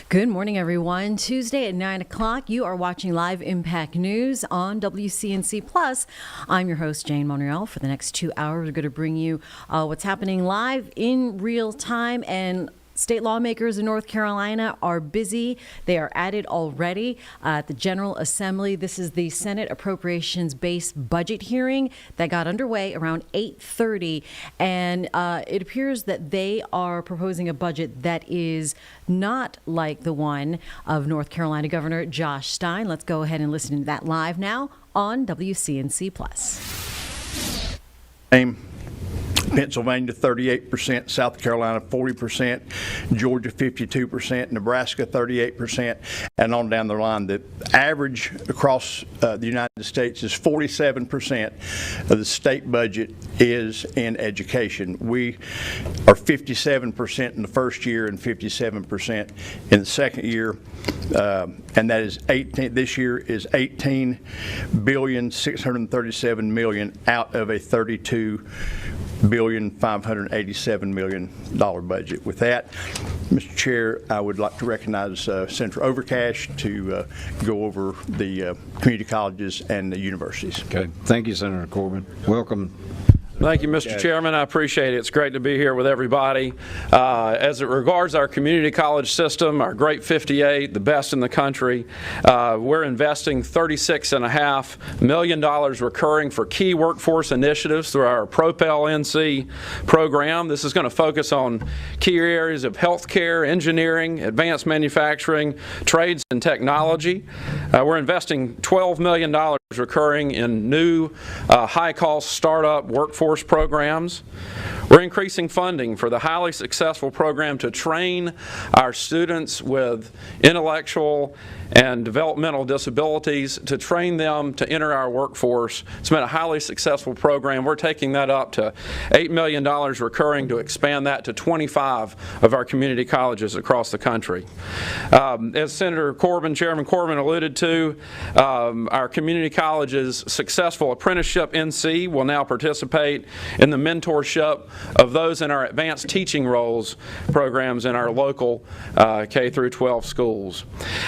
Good morning, everyone. Tuesday at 9 o'clock, you are watching Live Impact News on WCNC Plus. I'm your host, Jane Monreal. For the next 2 hours, we're going to bring you what's happening live in real time, and state lawmakers in North Carolina are busy. They are at it already at the General Assembly. This is the Senate Appropriations-based budget hearing that got underway around 8:30, and it appears that they are proposing a budget that is not like the one of North Carolina Governor Josh Stein. Let's go ahead and listen to that live now on WCNC Plus. Pennsylvania 38%, South Carolina 40%, Georgia 52%, Nebraska 38%, and on down the line. The average across the United States is 47% of the state budget is in education. We are 57% in the first year and 57% in the second year, and that is 18. This year is $18,637,000,000 out of a $32,587 million budget. With that, Mr. Chair, I would like to recognize Senator Overcash to go over the community colleges and the universities. Okay. Thank you, Senator Corbin. Welcome. Thank you, Mr. Chairman. I appreciate it. It's great to be here with everybody. As it regards our community college system, our great 58, the best in the country, we're investing $36.5 million recurring for key workforce initiatives through our Propel NC program. This is going to focus on key areas of healthcare, engineering, advanced manufacturing, trades, and technology. We're investing $12 million recurring in new high-cost startup workforce programs. We're increasing funding for the highly successful program to train our students with intellectual and developmental disabilities, to train them to enter our workforce. It's been a highly successful program. We're taking that up to $8 million recurring to expand that to 25 of our community colleges across the country. As Senator Corbin, Chairman Corbin alluded to, our community colleges' successful apprenticeship NC will now participate in the mentorship of those in our advanced teaching roles programs in our local K through 12 schools.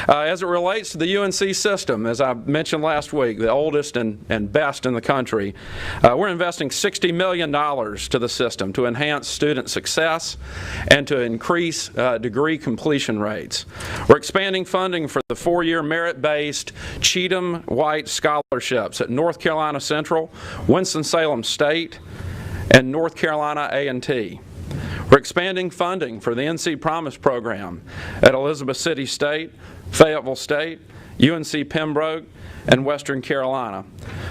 As it relates to the UNC system, as I mentioned last week, the oldest and best in the country, we're investing $60 million to the system to enhance student success and to increase degree completion rates. We're expanding funding for the 4-year merit-based Cheatham White scholarships at North Carolina Central, Winston-Salem State, and North Carolina A&T. We're expanding funding for the NC Promise program at Elizabeth City State, Fayetteville State, UNC Pembroke, and Western Carolina.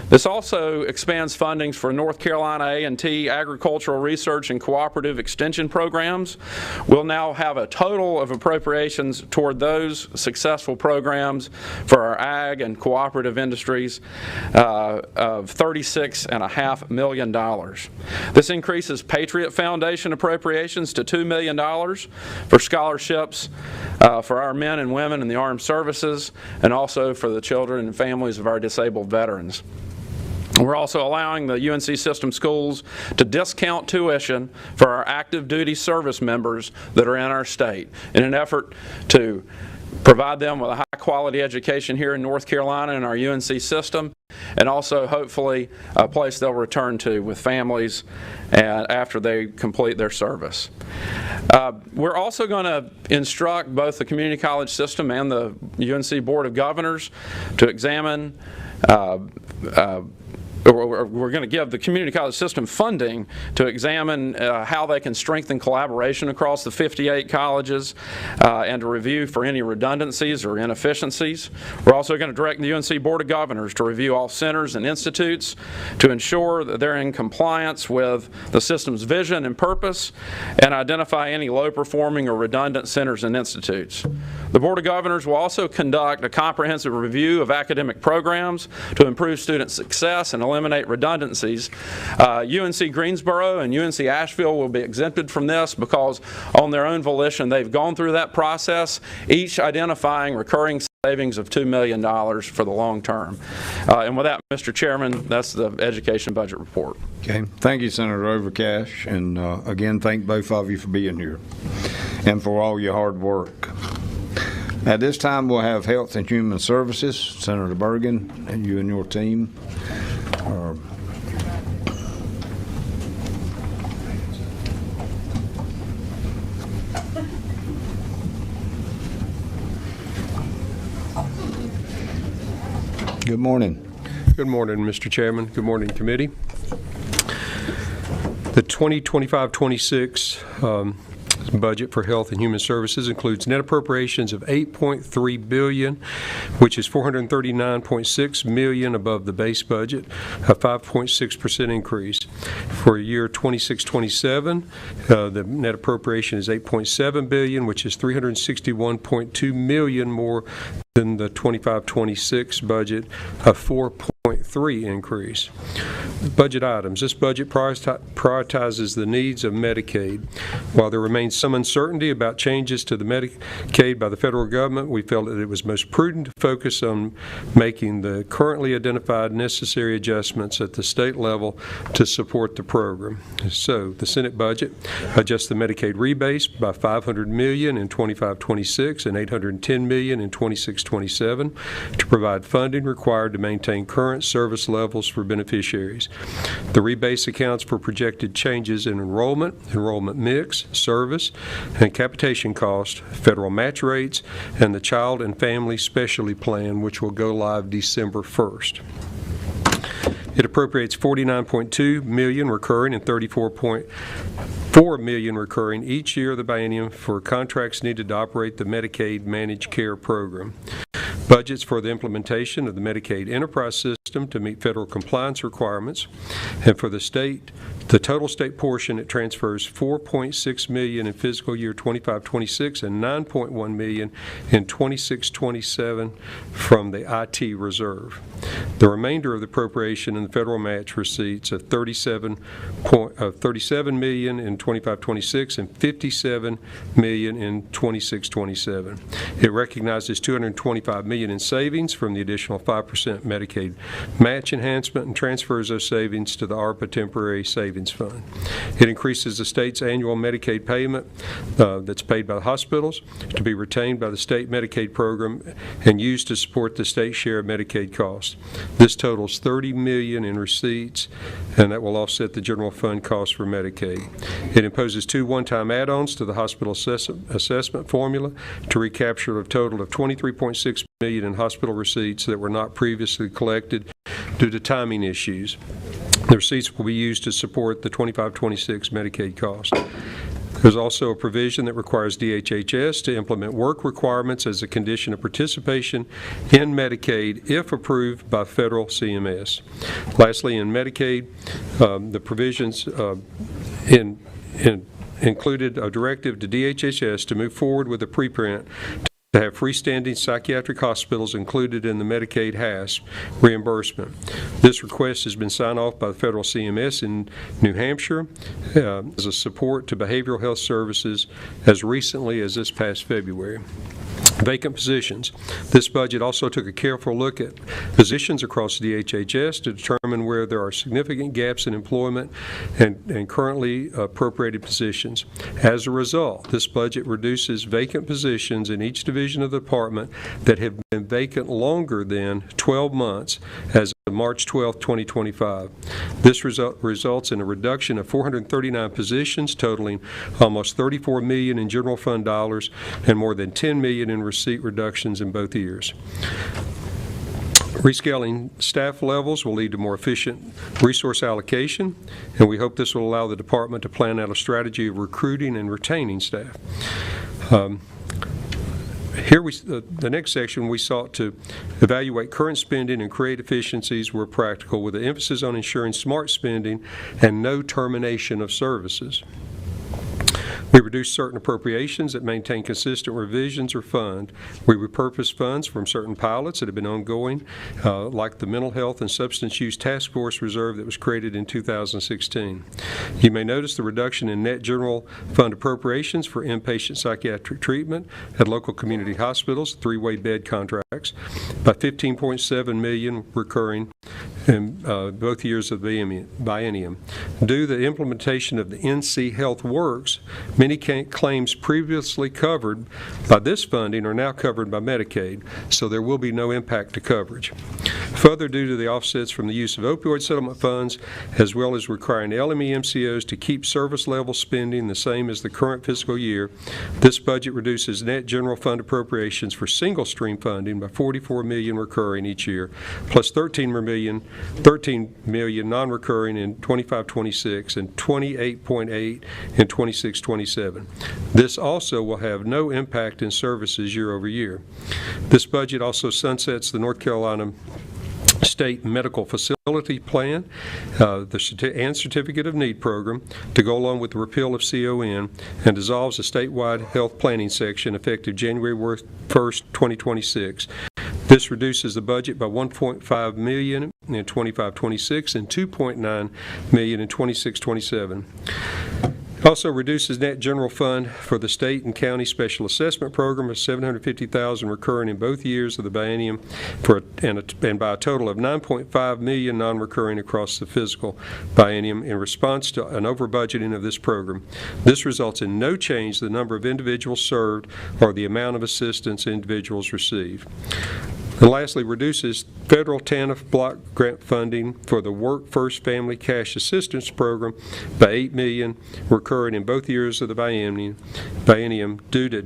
This also expands funding for North Carolina A&T agricultural research and cooperative extension programs. We'll now have a total of appropriations toward those successful programs for our ag and cooperative industries of $36.5 million. This increases Patriot Foundation appropriations to $2 million for scholarships for our men and women in the armed services, and also for the children and families of our disabled veterans. We're also allowing the UNC system schools to discount tuition for our active duty service members that are in our state in an effort to provide them with a high quality education here in North Carolina in our UNC system, and also hopefully a place they'll return to with families after they complete their service. We're also going to instruct both the community college system and the UNC Board of Governors to examine we're going to give the community college system funding to examine how they can strengthen collaboration across the 58 colleges and to review for any redundancies or inefficiencies. We're also going to direct the UNC Board of Governors to review all centers and institutes to ensure that they're in compliance with the system's vision and purpose, and identify any low-performing or redundant centers and institutes. The Board of Governors will also conduct a comprehensive review of academic programs to improve student success and eliminate redundancies. UNC Greensboro and UNC Asheville will be exempted from this because on their own volition they've gone through that process, each identifying recurring savings of $2 million for the long term. And with that, Mr. Chairman, that's the education budget report. Okay. Thank you, Senator Overcash, and again, thank both of you for being here and for all your hard work. At this time, we'll have Health and Human Services. Senator Bergen, and you and your team. Good morning. Good morning, Mr. Chairman. Good morning, committee. The 2025-26 budget for Health and Human Services includes net appropriations of $8.3 billion, which is $439.6 million above the base budget, a 5.6% increase. For year 26-27, the net appropriation is $8.7 billion, which is $361.2 million more than the 25-26 budget, a 4.3% increase. Budget items. This budget prioritizes the needs of Medicaid. While there remains some uncertainty about changes to the Medicaid by the federal government, we felt that it was most prudent to focus on making the currently identified necessary adjustments at the state level to support the program. So the Senate budget adjusts the Medicaid rebase by $500 million in 25-26 and $810 million in 26-27 to provide funding required to maintain current service levels for beneficiaries. The rebase accounts for projected changes in enrollment mix, service, and capitation cost, federal match rates, and the Child and Family Specialty Plan, which will go live December 1st. It appropriates $49.2 million recurring and $34.4 million recurring each year of the biennium for contracts needed to operate the Medicaid Managed Care Program. Budgets for the implementation of the Medicaid Enterprise System to meet federal compliance requirements, and for the state, the total state portion, it transfers $4.6 million in fiscal year 25-26 and $9.1 million in 26-27 from the IT reserve. The remainder of the appropriation in the federal match receipts of $37 million in 25-26 and $57 million in 26-27. It recognizes $225 million in savings from the additional 5% Medicaid match enhancement and transfers those savings to the ARPA Temporary Savings Fund. It increases the state's annual Medicaid payment that's paid by the hospitals to be retained by the state Medicaid program and used to support the state share of Medicaid costs. This totals $30 million in receipts, and that will offset the general fund costs for Medicaid. It imposes 2 one-time add-ons to the hospital assessment formula to recapture a total of $23.6 million in hospital receipts that were not previously collected due to timing issues. The receipts will be used to support the 25-26 Medicaid costs. There's also a provision that requires DHHS to implement work requirements as a condition of participation in Medicaid if approved by federal CMS. Lastly, in Medicaid, the provisions included a directive to DHHS to move forward with a preprint to have freestanding psychiatric hospitals included in the Medicaid HASP reimbursement. This request has been signed off by the federal CMS in New Hampshire as a support to behavioral health services as recently as this past February. Vacant positions. This budget also took a careful look at positions across DHHS to determine where there are significant gaps in employment and currently appropriated positions. As a result, this budget reduces vacant positions in each division of the department that have been vacant longer than 12 months as of March 12, 2025. This results in a reduction of 439 positions totaling almost $34 million in general fund dollars and more than $10 million in receipt reductions in both years. Rescaling staff levels will lead to more efficient resource allocation, and we hope this will allow the department to plan out a strategy of recruiting and retaining staff. Here, the next section, we sought to evaluate current spending and create efficiencies where practical, with an emphasis on ensuring smart spending and no termination of services. We reduced certain appropriations that maintain consistent revisions or fund. We repurposed funds from certain pilots that have been ongoing, like the Mental Health and Substance Use Task Force Reserve that was created in 2016. You may notice the reduction in net general fund appropriations for inpatient psychiatric treatment at local community hospitals, three-way bed contracts, by $15.7 million recurring in both years of the biennium. Due to the implementation of the NC Health Works, many claims previously covered by this funding are now covered by Medicaid, so there will be no impact to coverage. Further, due to the offsets from the use of opioid settlement funds, as well as requiring LME MCOs to keep service level spending the same as the current fiscal year, this budget reduces net general fund appropriations for single stream funding by $44 million recurring each year, plus $13 million non-recurring in 25-26 and $28.8 in 26-27. This also will have no impact in services year over year. This budget also sunsets the North Carolina State Medical Facility Plan and Certificate of Need program to go along with the repeal of CON, and dissolves a statewide health planning section effective January 1st, 2026. This reduces the budget by $1.5 million in 25-26 and $2.9 million in 26-27. Also reduces net general fund for the state and county special assessment program of $750,000 recurring in both years of the biennium and by a total of $9.5 million non-recurring across the fiscal biennium in response to an over-budgeting of this program. This results in no change to the number of individuals served or the amount of assistance individuals receive. And lastly, reduces federal TANF block grant funding for the Work First Family Cash Assistance Program by $8 million recurring in both years of the biennium due to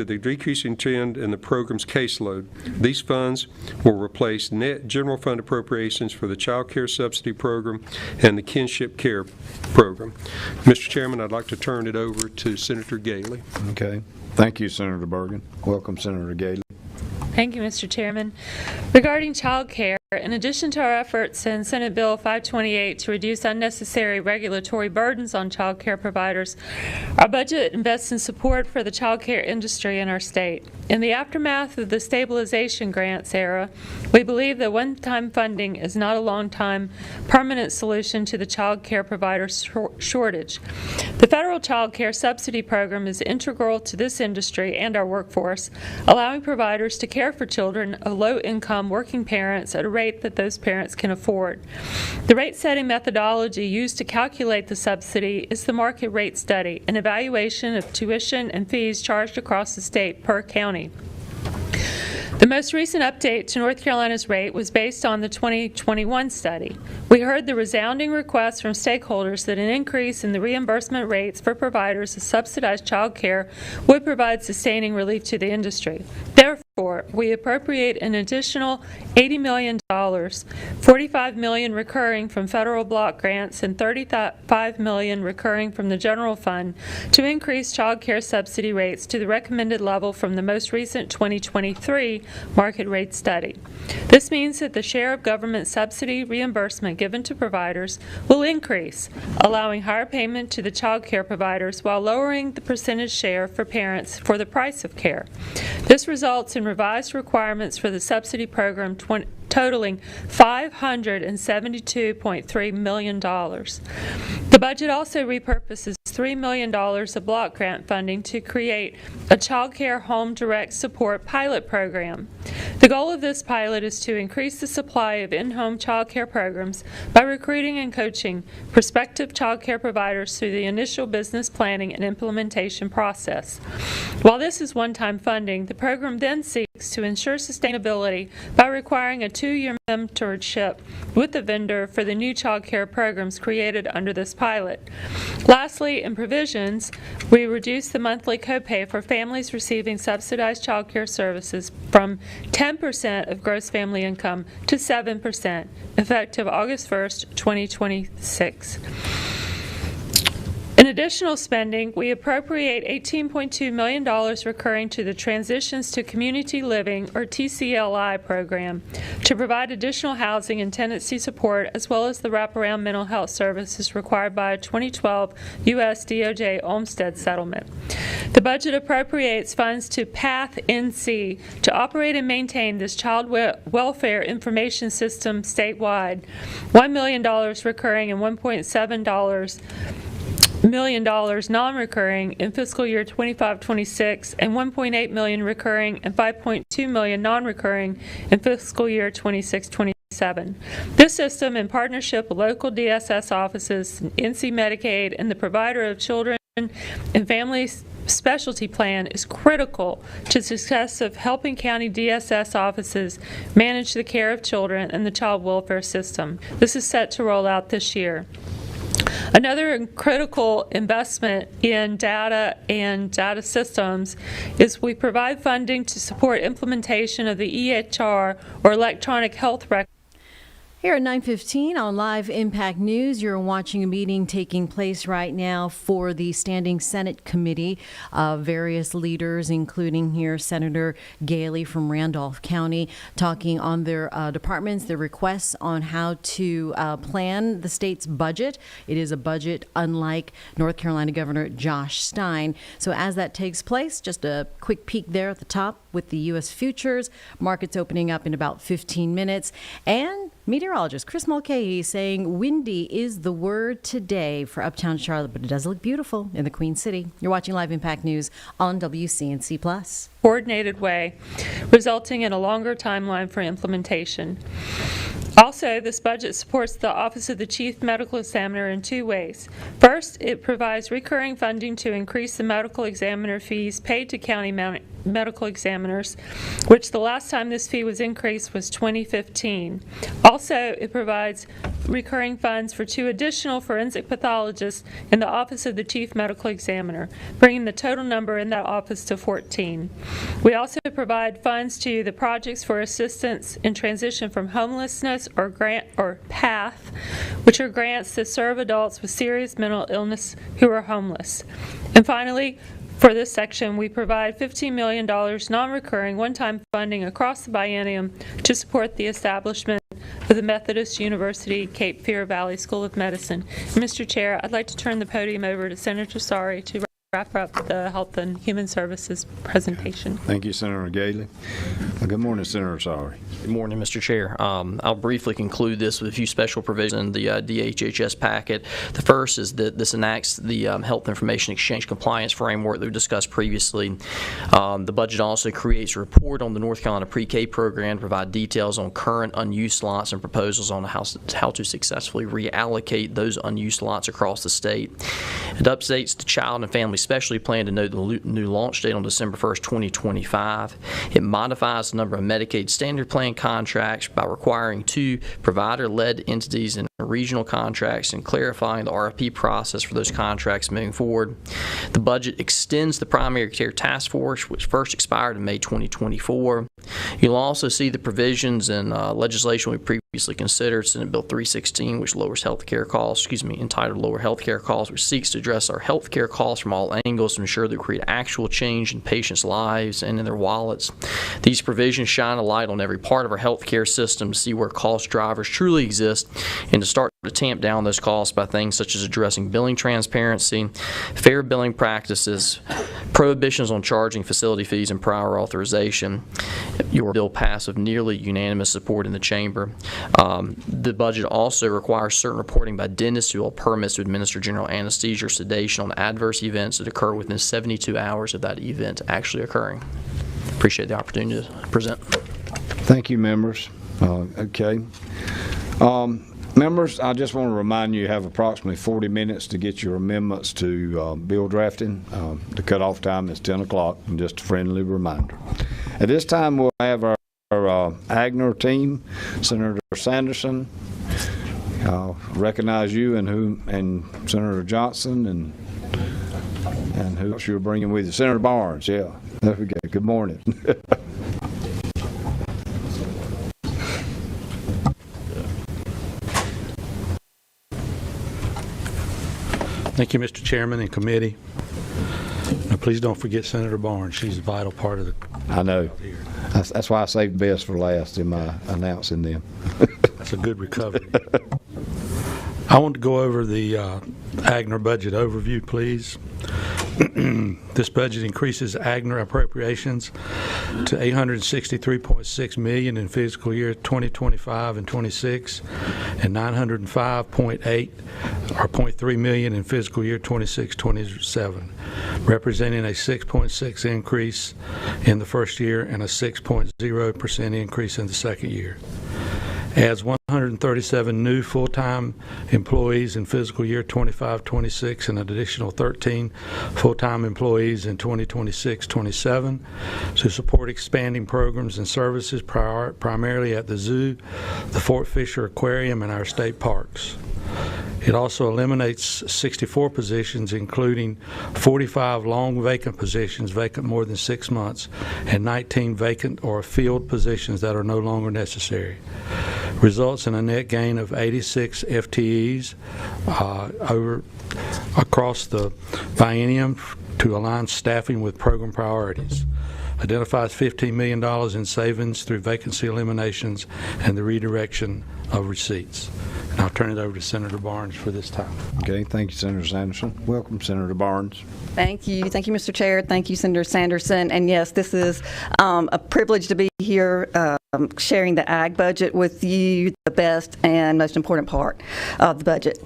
the decreasing trend in the program's caseload. These funds will replace net general fund appropriations for the Child Care Subsidy Program and the Kinship Care Program. Mr. Chairman, I'd like to turn it over to Senator Galey. Okay. Thank you, Senator Bergen. Welcome, Senator Galey. Thank you, Mr. Chairman. Regarding child care, in addition to our efforts in Senate Bill 528 to reduce unnecessary regulatory burdens on child care providers, our budget invests in support for the child care industry in our state. In the aftermath of the stabilization grants era, we believe that one-time funding is not a long-time permanent solution to the child care provider shortage. The federal child care subsidy program is integral to this industry and our workforce, allowing providers to care for children of low-income working parents at a rate that those parents can afford. The rate-setting methodology used to calculate the subsidy is the market rate study, an evaluation of tuition and fees charged across the state per county. The most recent update to North Carolina's rate was based on the 2021 study. We heard the resounding request from stakeholders that an increase in the reimbursement rates for providers of subsidized child care would provide sustaining relief to the industry. Therefore, Therefore, we appropriate an additional $80 million, $45 million recurring from federal block grants and $35 million recurring from the general fund to increase child care subsidy rates to the recommended level from the most recent 2023 market rate study. This means that the share of government subsidy reimbursement given to providers will increase, allowing higher payment to the child care providers while lowering the percentage share for parents for the price of care. This results in revised requirements for the subsidy program totaling $572.3 million. The budget also repurposes $3 million of block grant funding to create a child care home direct support pilot program. The goal of this pilot is to increase the supply of in-home child care programs by recruiting and coaching prospective child care providers through the initial business planning and implementation process. While this is one-time funding, the program then seeks to ensure sustainability by requiring a 2-year mentorship with the vendor for the new child care programs created under this pilot. Lastly, in provisions, we reduce the monthly copay for families receiving subsidized child care services from 10% of gross family income to 7%, effective August 1st, 2026. In additional spending, we appropriate $18.2 million recurring to the Transitions to Community Living, or TCLI, program to provide additional housing and tenancy support, as well as the wraparound mental health services required by a 2012 U.S. DOJ Olmstead settlement. The budget appropriates funds to PATH NC to operate and maintain this child welfare information system statewide, $1 million recurring and $1.7 million non-recurring in fiscal year 25-26 and $1.8 million recurring and $5.2 million non-recurring in fiscal year 26-27. This system, in partnership with local DSS offices, NC Medicaid, and the provider of children and family specialty plan, is critical to the success of helping county DSS offices manage the care of children and the child welfare system. This is set to roll out this year. Another critical investment in data and data systems is we provide funding to support implementation of the EHR, or electronic health record. Here at 9:15 on Live Impact News, you're watching a meeting taking place right now for the Standing Senate Committee. Various leaders, including here Senator Gailey from Randolph County, talking on their departments, their requests on how to plan the state's budget. It is a budget unlike North Carolina Governor Josh Stein. So as that takes place, just a quick peek there at the top with the U.S. futures. Markets opening up in about 15 minutes. And meteorologist Chris Mulcahy saying windy is the word today for uptown Charlotte, but it does look beautiful in the Queen City. You're watching Live Impact News on WCNC+. Coordinated way, resulting in a longer timeline for implementation. Also, this budget supports the Office of the Chief Medical Examiner in 2 ways. First, it provides recurring funding to increase the medical examiner fees paid to county medical examiners, which the last time this fee was increased was 2015. Also, it provides recurring funds for 2 additional forensic pathologists in the Office of the Chief Medical Examiner, bringing the total number in that office to 14. We also provide funds to the Projects for Assistance in Transition from Homelessness, or PATH, which are grants that serve adults with serious mental illness who are homeless. And finally, for this section, we provide $15 million non-recurring one-time funding across the biennium to support the establishment of the Methodist University Cape Fear Valley School of Medicine. Mr. Chair, I'd like to turn the podium over to Senator Sari to wrap up the Health and Human Services presentation. Thank you, Senator Gailey. Good morning, Senator Sari. Good morning, Mr. Chair. I'll briefly conclude this with a few special provisions in the DHHS packet. The first is that this enacts the Health Information Exchange Compliance Framework that we discussed previously. The budget also creates a report on the North Carolina Pre-K program to provide details on current unused slots and proposals on how to successfully reallocate those unused slots across the state. It updates the Child and Family Specialty Plan to note the new launch date on December 1st, 2025. It modifies the number of Medicaid Standard Plan contracts by requiring 2 provider-led entities and regional contracts and clarifying the RFP process for those contracts moving forward. The budget extends the primary care task force, which first expired in May 2024. You'll also see the provisions in legislation we previously considered, Senate Bill 316, which lowers healthcare costs, entitled Lower Healthcare Costs, which seeks to address our healthcare costs from all angles to ensure that we create actual change in patients' lives and in their wallets. These provisions shine a light on every part of our healthcare system to see where cost drivers truly exist and to start to tamp down those costs by things such as addressing billing transparency, fair billing practices, prohibitions on charging facility fees and prior authorization. Your bill passed with nearly unanimous support in the chamber. The budget also requires certain reporting by dentists who hold permits to administer general anesthesia or sedation on adverse events that occur within 72 hours of that event actually occurring. Appreciate the opportunity to present. Thank you, members. Okay. Members, I just want to remind you have approximately 40 minutes to get your amendments to bill drafting. The cutoff time is 10 o'clock, and just a friendly reminder. At this time, we'll have our Agner team, Senator Sanderson. I'll recognize you and Senator Johnson and who else you're bringing with you? Senator Barnes, yeah. There we go. Good morning. Thank you, Mr. Chairman and committee. Now, please don't forget Senator Barnes. She's a vital part of the. I know. That's why I saved best for last in my announcing them. That's a good recovery. I want to go over the Agner budget overview, please. This budget increases Agner appropriations to $863.6 million in fiscal year 2025 and 26, and $905.8 or $0.3 million in fiscal year 26-27, representing a 6.6 increase in the first year and a 6.0% increase in the second year. Adds 137 new full-time employees in fiscal year 25-26 and an additional 13 full-time employees in 2026-27 to support expanding programs and services primarily at the zoo, the Fort Fisher Aquarium, and our state parks. It also eliminates 64 positions, including 45 long vacant positions, vacant more than 6 months, and 19 vacant or filled positions that are no longer necessary. Results in a net gain of 86 FTEs across the biennium to align staffing with program priorities. Identifies $15 million in savings through vacancy eliminations and the redirection of receipts. And I'll turn it over to Senator Barnes for this time. Okay, thank you, Senator Sanderson. Welcome, Senator Barnes. Thank you. Thank you, Mr. Chair. Thank you, Senator Sanderson. And yes, this is a privilege to be here sharing the ag budget with you, the best and most important part of the budget.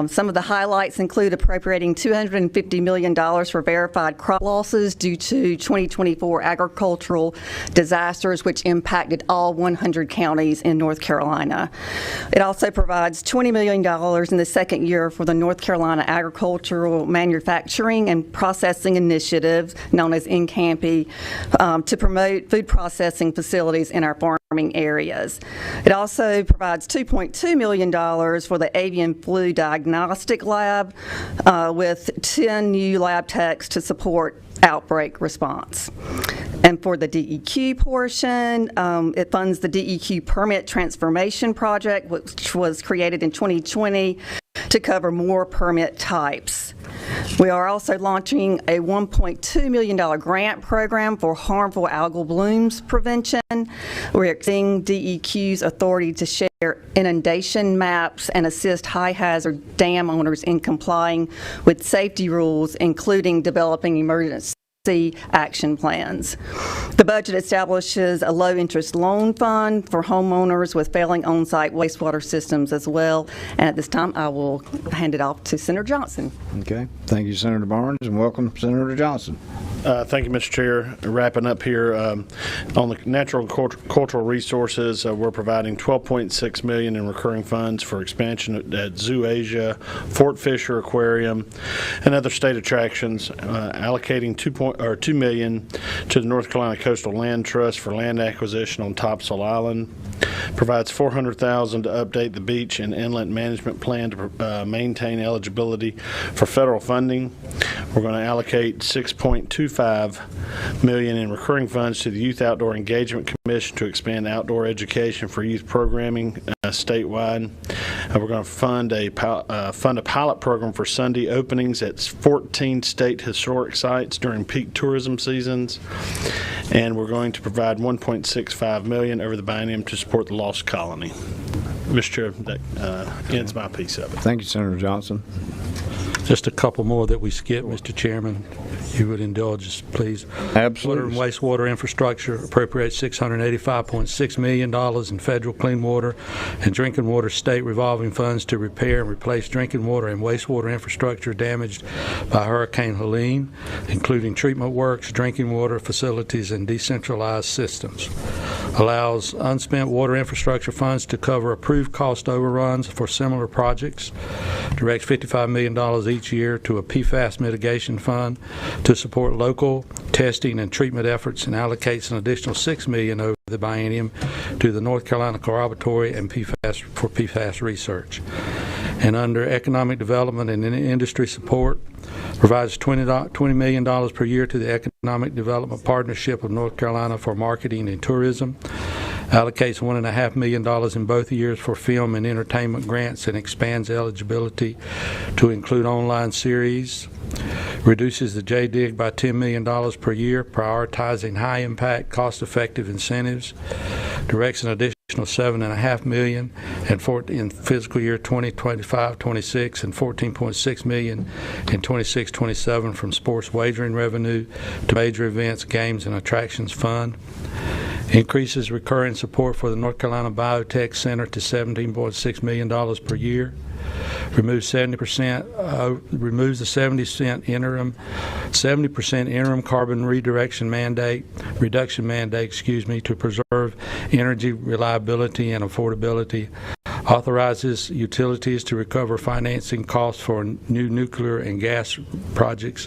Some of the highlights include appropriating $250 million for verified crop losses due to 2024 agricultural disasters, which impacted all 100 counties in North Carolina. It also provides $20 million in the second year for the North Carolina Agricultural Manufacturing and Processing Initiative, known as NCAMPI, to promote food processing facilities in our farming areas. It also provides $2.2 million for the avian flu diagnostic lab with 10 new lab techs to support outbreak response. And for the DEQ portion, it funds the DEQ Permit Transformation Project, which was created in 2020 to cover more permit types. We are also launching a $1.2 million grant program for harmful algal blooms prevention. We're extending DEQ's authority to share inundation maps and assist high-hazard dam owners in complying with safety rules, including developing emergency action plans. The budget establishes a low-interest loan fund for homeowners with failing on-site wastewater systems as well. And at this time, I will hand it off to Senator Johnson. Okay. Thank you, Senator Barnes, and welcome, Senator Johnson. Thank you, Mr. Chair. Wrapping up here on the natural and cultural resources, we're providing $12.6 million in recurring funds for expansion at Zoo Asia, Fort Fisher Aquarium, and other state attractions. Allocating $2 million to the North Carolina Coastal Land Trust for land acquisition on Topsail Island. Provides $400,000 to update the beach and inlet management plan to maintain eligibility for federal funding. We're going to allocate $6.25 million in recurring funds to the Youth Outdoor Engagement Commission to expand outdoor education for youth programming statewide. We're going to fund a pilot program for Sunday openings at 14 state historic sites during peak tourism seasons. And we're going to provide $1.65 million over the biennium to support the Lost Colony. Mr. Chair, that ends my piece of it. Thank you, Senator Johnson. Just a couple more that we skipped, Mr. Chairman. You would indulge us, please. Absolutely. Water and wastewater infrastructure appropriates $685.6 million in federal clean water and drinking water state revolving funds to repair and replace drinking water and wastewater infrastructure damaged by Hurricane Helene, including treatment works, drinking water facilities, and decentralized systems. Allows unspent water infrastructure funds to cover approved cost overruns for similar projects. Directs $55 million each year to a PFAS mitigation fund to support local testing and treatment efforts, and allocates an additional $6 million over the biennium to the North Carolina Laboratory and PFAS research. And under economic development and industry support, provides $20 million per year to the Economic Development Partnership of North Carolina for marketing and tourism. Allocates $1.5 million in both years for film and entertainment grants, and expands eligibility to include online series. Reduces the JDIG by $10 million per year, prioritizing high-impact, cost-effective incentives. Directs an additional $7.5 million in fiscal year 2025-26 and $14.6 million in 26-27 from sports wagering revenue to major events, games, and attractions fund. Increases recurring support for the North Carolina Biotech Center to $17.6 million per year. Removes the 70% interim carbon reduction mandate, to preserve energy reliability and affordability. Authorizes utilities to recover financing costs for new nuclear and gas projects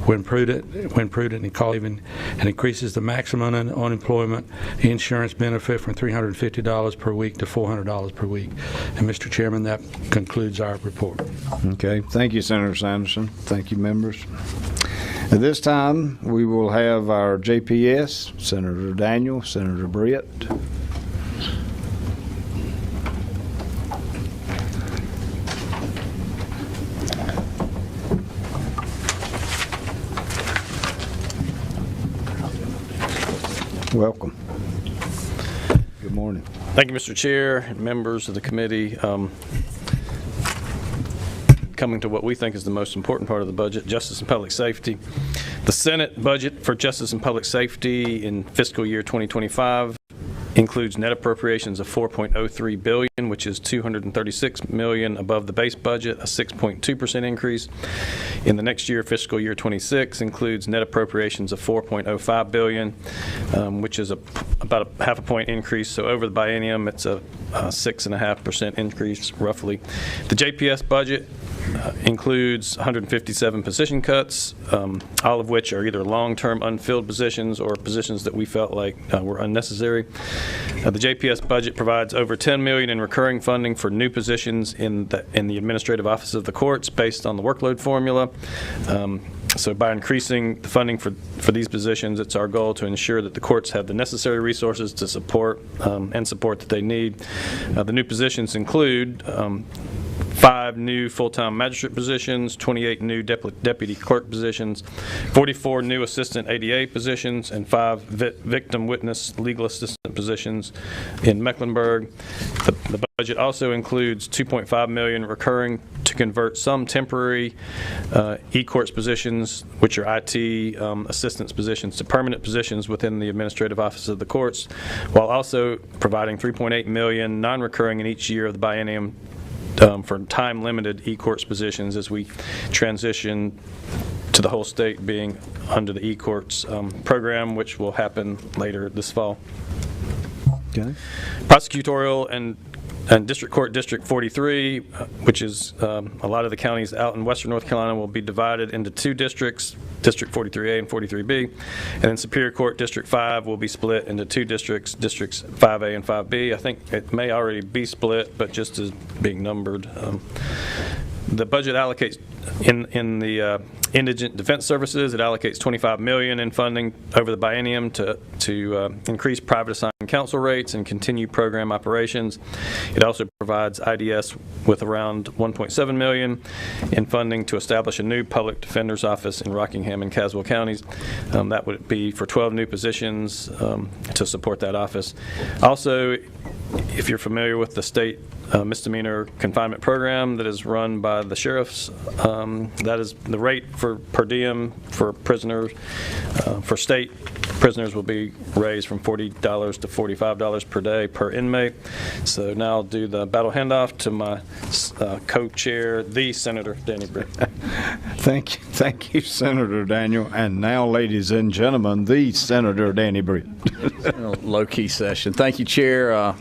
when prudent and cost-saving, and increases the maximum unemployment insurance benefit from $350 per week to $400 per week. And Mr. Chairman, that concludes our report. Okay. Thank you, Senator Sanderson. Thank you, members. At this time, we will have our JPS, Senator Daniel, Senator Britt. Welcome. Good morning. Thank you, Mr. Chair and members of the committee. Coming to what we think is the most important part of the budget, justice and public safety. The Senate budget for justice and public safety in fiscal year 2025 includes net appropriations of $4.03 billion, which is $236 million above the base budget, a 6.2% increase. In the next year, fiscal year 26, includes net appropriations of $4.05 billion, which is about a half a point increase. So over the biennium, it's a 6.5% increase, roughly. The JPS budget includes 157 position cuts, all of which are either long-term unfilled positions or positions that we felt like were unnecessary. The JPS budget provides over $10 million in recurring funding for new positions in the administrative office of the courts based on the workload formula. So by increasing the funding for these positions, it's our goal to ensure that the courts have the necessary resources to support that they need. The new positions include 5 new full-time magistrate positions, 28 new deputy clerk positions, 44 new assistant ADA positions, and 5 victim witness legal assistant positions in Mecklenburg. The budget also includes $2.5 million recurring to convert some temporary e-courts positions, which are IT assistance positions, to permanent positions within the administrative office of the courts, while also providing $3.8 million non-recurring in each year of the biennium for time-limited e-courts positions as we transition to the whole state being under the e-courts program, which will happen later this fall. Okay. Prosecutorial and District Court District 43, which is a lot of the counties out in western North Carolina, will be divided into two districts, District 43A and 43B. And then Superior Court District 5 will be split into two districts, Districts 5A and 5B. I think it may already be split, but just as being numbered. The budget allocates in the Indigent Defense Services, it allocates $25 million in funding over the biennium to increase private assigned counsel rates and continue program operations. It also provides IDS with around $1.7 million in funding to establish a new public defender's office in Rockingham and Caswell counties. That would be for 12 new positions to support that office. Also, if you're familiar with the state misdemeanor confinement program that is run by the sheriffs, that is the rate for per diem for prisoners, for state prisoners will be raised from $40 to $45 per day per inmate. So now I'll do the battle handoff to my co-chair, the Senator Danny Britt. Thank you, Senator Daniel. And now, ladies and gentlemen, the Senator Danny Britt. Low-key session. Thank you, Chair.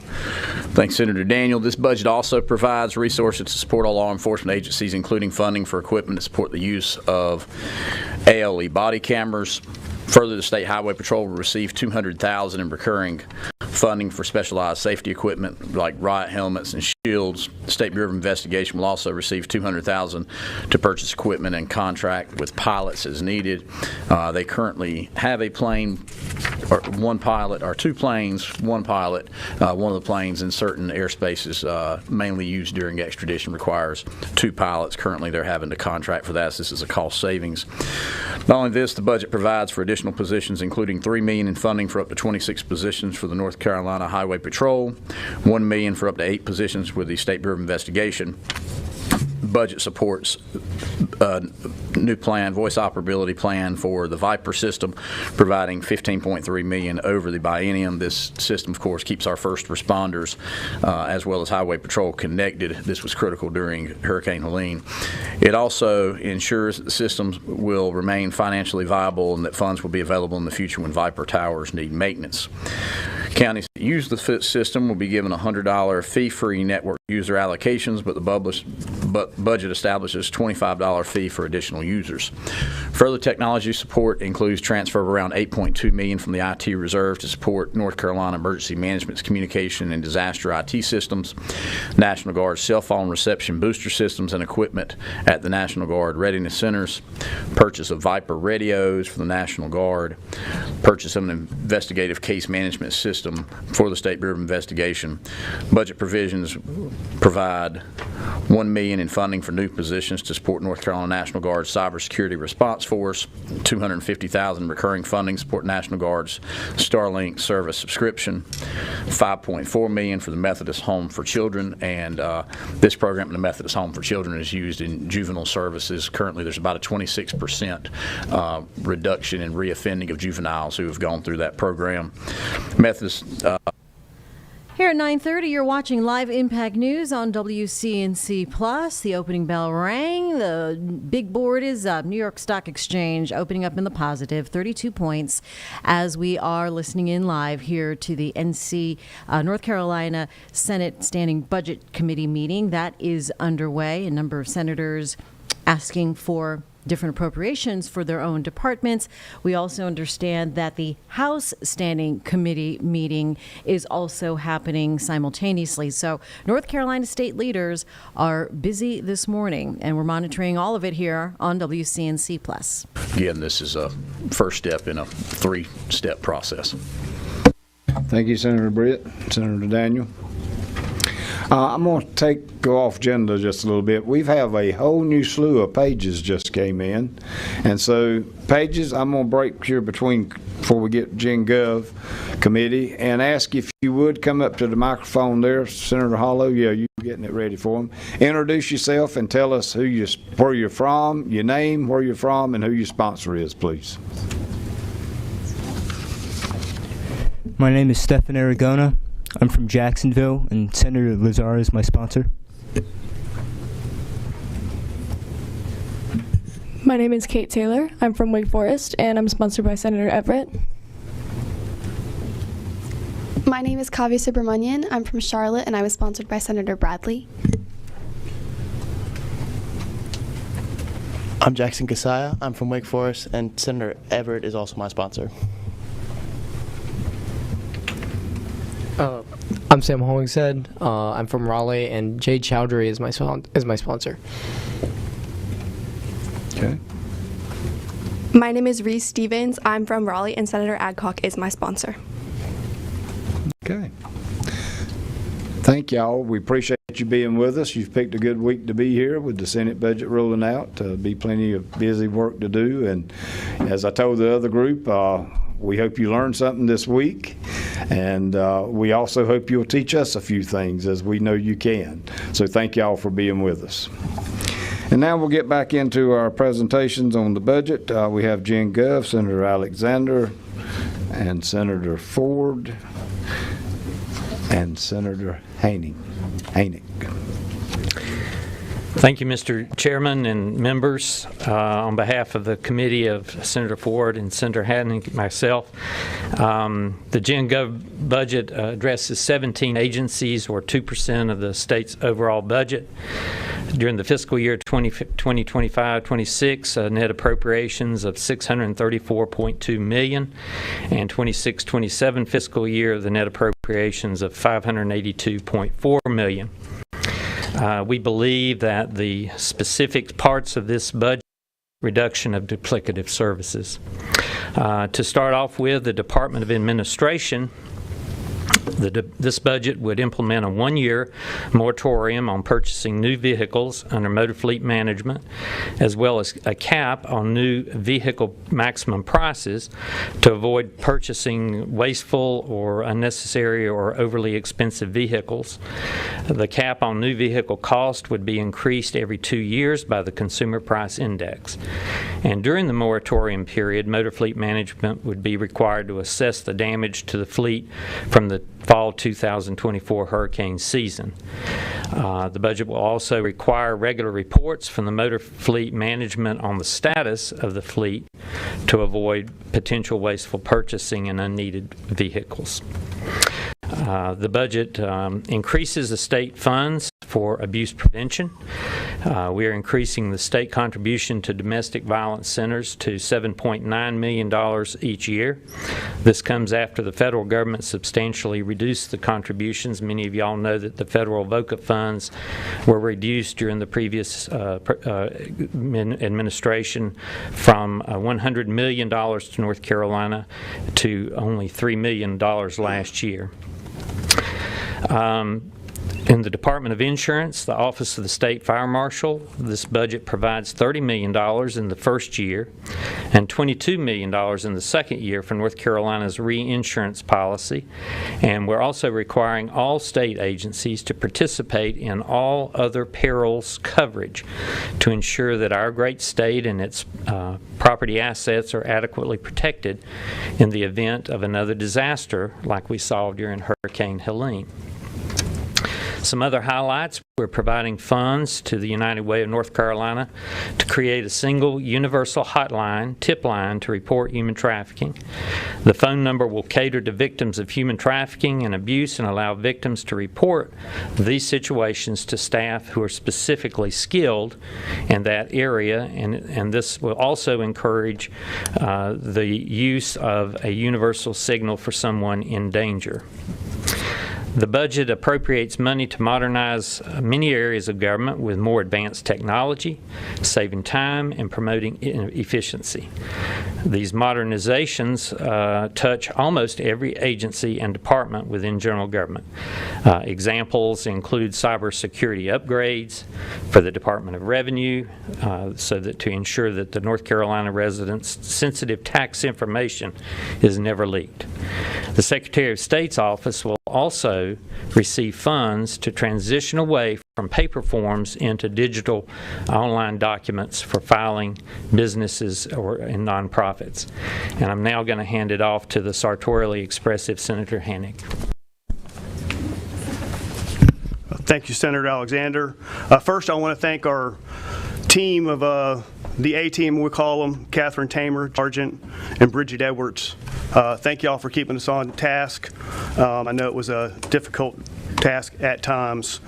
Thanks, Senator Daniel. This budget also provides resources to support all law enforcement agencies, including funding for equipment to support the use of ALE body cameras. Further, the State Highway Patrol will receive $200,000 in recurring funding for specialized safety equipment like riot helmets and shields. The State Bureau of Investigation will also receive $200,000 to purchase equipment and contract with pilots as needed. They currently have a plane, or one pilot, or two planes, one pilot. One of the planes in certain airspaces mainly used during extradition requires two pilots. Currently, they're having to contract for that. So this is a cost savings. Not only this, the budget provides for additional positions, including $3 million in funding for up to 26 positions for the North Carolina Highway Patrol, $1 million for up to 8 positions with the State Bureau of Investigation. Budget supports new plan, voice operability plan for the Viper system, providing $15.3 million over the biennium. This system, of course, keeps our first responders as well as Highway Patrol connected. This was critical during Hurricane Helene. It also ensures that the systems will remain financially viable and that funds will be available in the future when Viper towers need maintenance. Counties that use the system will be given a $100 fee-free network user allocations, but the budget establishes a $25 fee for additional users. Further technology support includes transfer of around $8.2 million from the IT reserve to support North Carolina Emergency Management's communication and disaster IT systems, National Guard cell phone reception booster systems and equipment at the National Guard readiness centers, purchase of Viper radios for the National Guard, purchase of an investigative case management system for the State Bureau of Investigation. Budget provisions provide $1 million in funding for new positions to support North Carolina National Guard's Cybersecurity Response Force, $250,000 recurring funding to support National Guard's Starlink service subscription, $5.4 million for the Methodist Home for Children, and this program in the Methodist Home for Children is used in juvenile services. Currently, there's about a 26% reduction in reoffending of juveniles who have gone through that program. Methodist Here at 9:30, you're watching Live Impact News on WCNC Plus. The opening bell rang. The big board is up. New York Stock Exchange opening up in the positive, 32 points, as we are listening in live here to the North Carolina Senate Standing Budget Committee meeting. That is underway. A number of senators asking for different appropriations for their own departments. We also understand that the House Standing Committee meeting is also happening simultaneously. So North Carolina state leaders are busy this morning, and we're monitoring all of it here on WCNC Plus. Again, this is a first step in a 3-step process. Thank you, Senator Britt. Senator Daniel. I'm going to go off agenda just a little bit. We have a whole new slew of pages just came in. And so pages, I'm going to break here before we get Gen Gov committee and ask if you would come up to the microphone there, Senator Hollow. Yeah, you're getting it ready for them. Introduce yourself and tell us where you're from, your name, where you're from, and who your sponsor is, please. My name is Stefan Aragona. I'm from Jacksonville, and Senator Lazar is my sponsor. My name is Kate Taylor. I'm from Wake Forest, and I'm sponsored by Senator Everett. My name is Kavya Subramanian. I'm from Charlotte, and I was sponsored by Senator Bradley. I'm Jackson Kasaya. I'm from Wake Forest, and Senator Everett is also my sponsor. I'm Sam Hollingshead. I'm from Raleigh, and Jade Chowdhury is my sponsor. Okay. My name is Reese Stevens. I'm from Raleigh, and Senator Adcock is my sponsor. Okay. Thank y'all. We appreciate you being with us. You've picked a good week to be here with the Senate budget rolling out. Be plenty of busy work to do. And as I told the other group, we hope you learned something this week. And we also hope you'll teach us a few things, as we know you can. So thank y'all for being with us. And now we'll get back into our presentations on the budget. We have Gen Gov, Senator Alexander, and Senator Ford, and Senator Haining. Thank you, Mr. Chairman and members. On behalf of the committee of Senator Ford and Senator Haining, myself, the Gen Gov budget addresses 17 agencies, or 2% of the state's overall budget. During the fiscal year 2025-26, net appropriations of $634.2 million, and 26-27 fiscal year, the net appropriations of $582.4 million. We believe that the specific parts of this budget reduction of duplicative services. To start off with, the Department of Administration, this budget would implement a one-year moratorium on purchasing new vehicles under motor fleet management, as well as a cap on new vehicle maximum prices to avoid purchasing wasteful or unnecessary or overly expensive vehicles. The cap on new vehicle cost would be increased every 2 years by the Consumer Price Index. And during the moratorium period, motor fleet management would be required to assess the damage to the fleet from the fall 2024 hurricane season. The budget will also require regular reports from the motor fleet management on the status of the fleet to avoid potential wasteful purchasing and unneeded vehicles. The budget increases the state funds for abuse prevention. We are increasing the state contribution to domestic violence centers to $7.9 million each year. This comes after the federal government substantially reduced the contributions. Many of y'all know that the federal VOCA funds were reduced during the previous administration from $100 million to North Carolina to only $3 million last year. In the Department of Insurance, the Office of the State Fire Marshal, this budget provides $30 million in the first year and $22 million in the second year for North Carolina's reinsurance policy. And we're also requiring all state agencies to participate in all other perils coverage to ensure that our great state and its property assets are adequately protected in the event of another disaster like we saw during Hurricane Helene. Some other highlights: we're providing funds to the United Way of North Carolina to create a single universal hotline, tip line, to report human trafficking. The phone number will cater to victims of human trafficking and abuse and allow victims to report these situations to staff who are specifically skilled in that area, and this will also encourage the use of a universal signal for someone in danger. The budget appropriates money to modernize many areas of government with more advanced technology, saving time and promoting efficiency. These modernizations touch almost every agency and department within general government. Examples include cybersecurity upgrades for the Department of Revenue, so that to ensure that the North Carolina residents' sensitive tax information is never leaked. The Secretary of State's office will also receive funds to transition away from paper forms into digital online documents for filing businesses or in nonprofits. And I'm now going to hand it off to the sartorially expressive Senator Haining. Thank you, Senator Alexander. First, I want to thank our team of the A-team, we call them, Catherine Tamer, Sergeant, and Bridget Edwards. Thank you all for keeping us on task. I know it was a difficult task at times.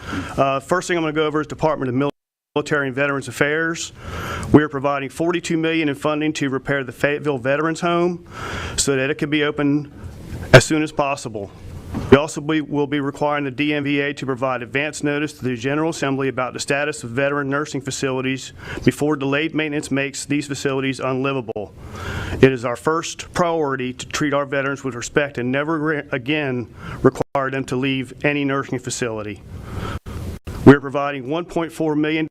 First thing I'm going to go over is Department of Military and Veterans Affairs. We are providing $42 million in funding to repair the Fayetteville Veterans Home so that it can be open as soon as possible. We also will be requiring the DMVA to provide advance notice to the General Assembly about the status of veteran nursing facilities before delayed maintenance makes these facilities unlivable. It is our first priority to treat our veterans with respect and never again require them to leave any nursing facility. We are providing $1.4 million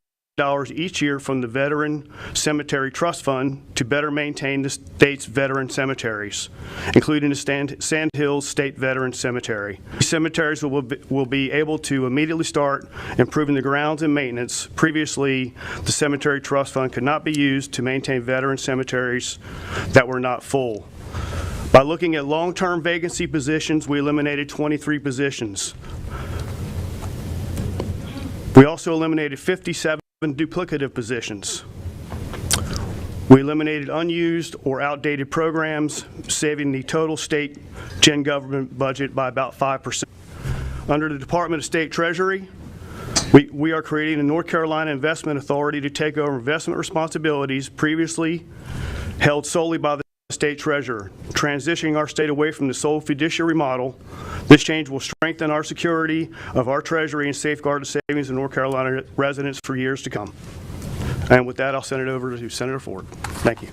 each year from the Veteran Cemetery Trust Fund to better maintain the state's veteran cemeteries, including the Sand Hills State Veteran Cemetery. These cemeteries will be able to immediately start improving the grounds and maintenance. Previously, the Cemetery Trust Fund could not be used to maintain veteran cemeteries that were not full. By looking at long-term vacancy positions, we eliminated 23 positions. We also eliminated 57 duplicative positions. We eliminated unused or outdated programs, saving the total state gen government budget by about 5%. Under the Department of State Treasury, we are creating a North Carolina Investment Authority to take over investment responsibilities previously held solely by the State Treasurer, transitioning our state away from the sole fiduciary model. This change will strengthen our security of our Treasury and safeguard the savings of North Carolina residents for years to come. And with that, I'll send it over to Senator Ford. Thank you.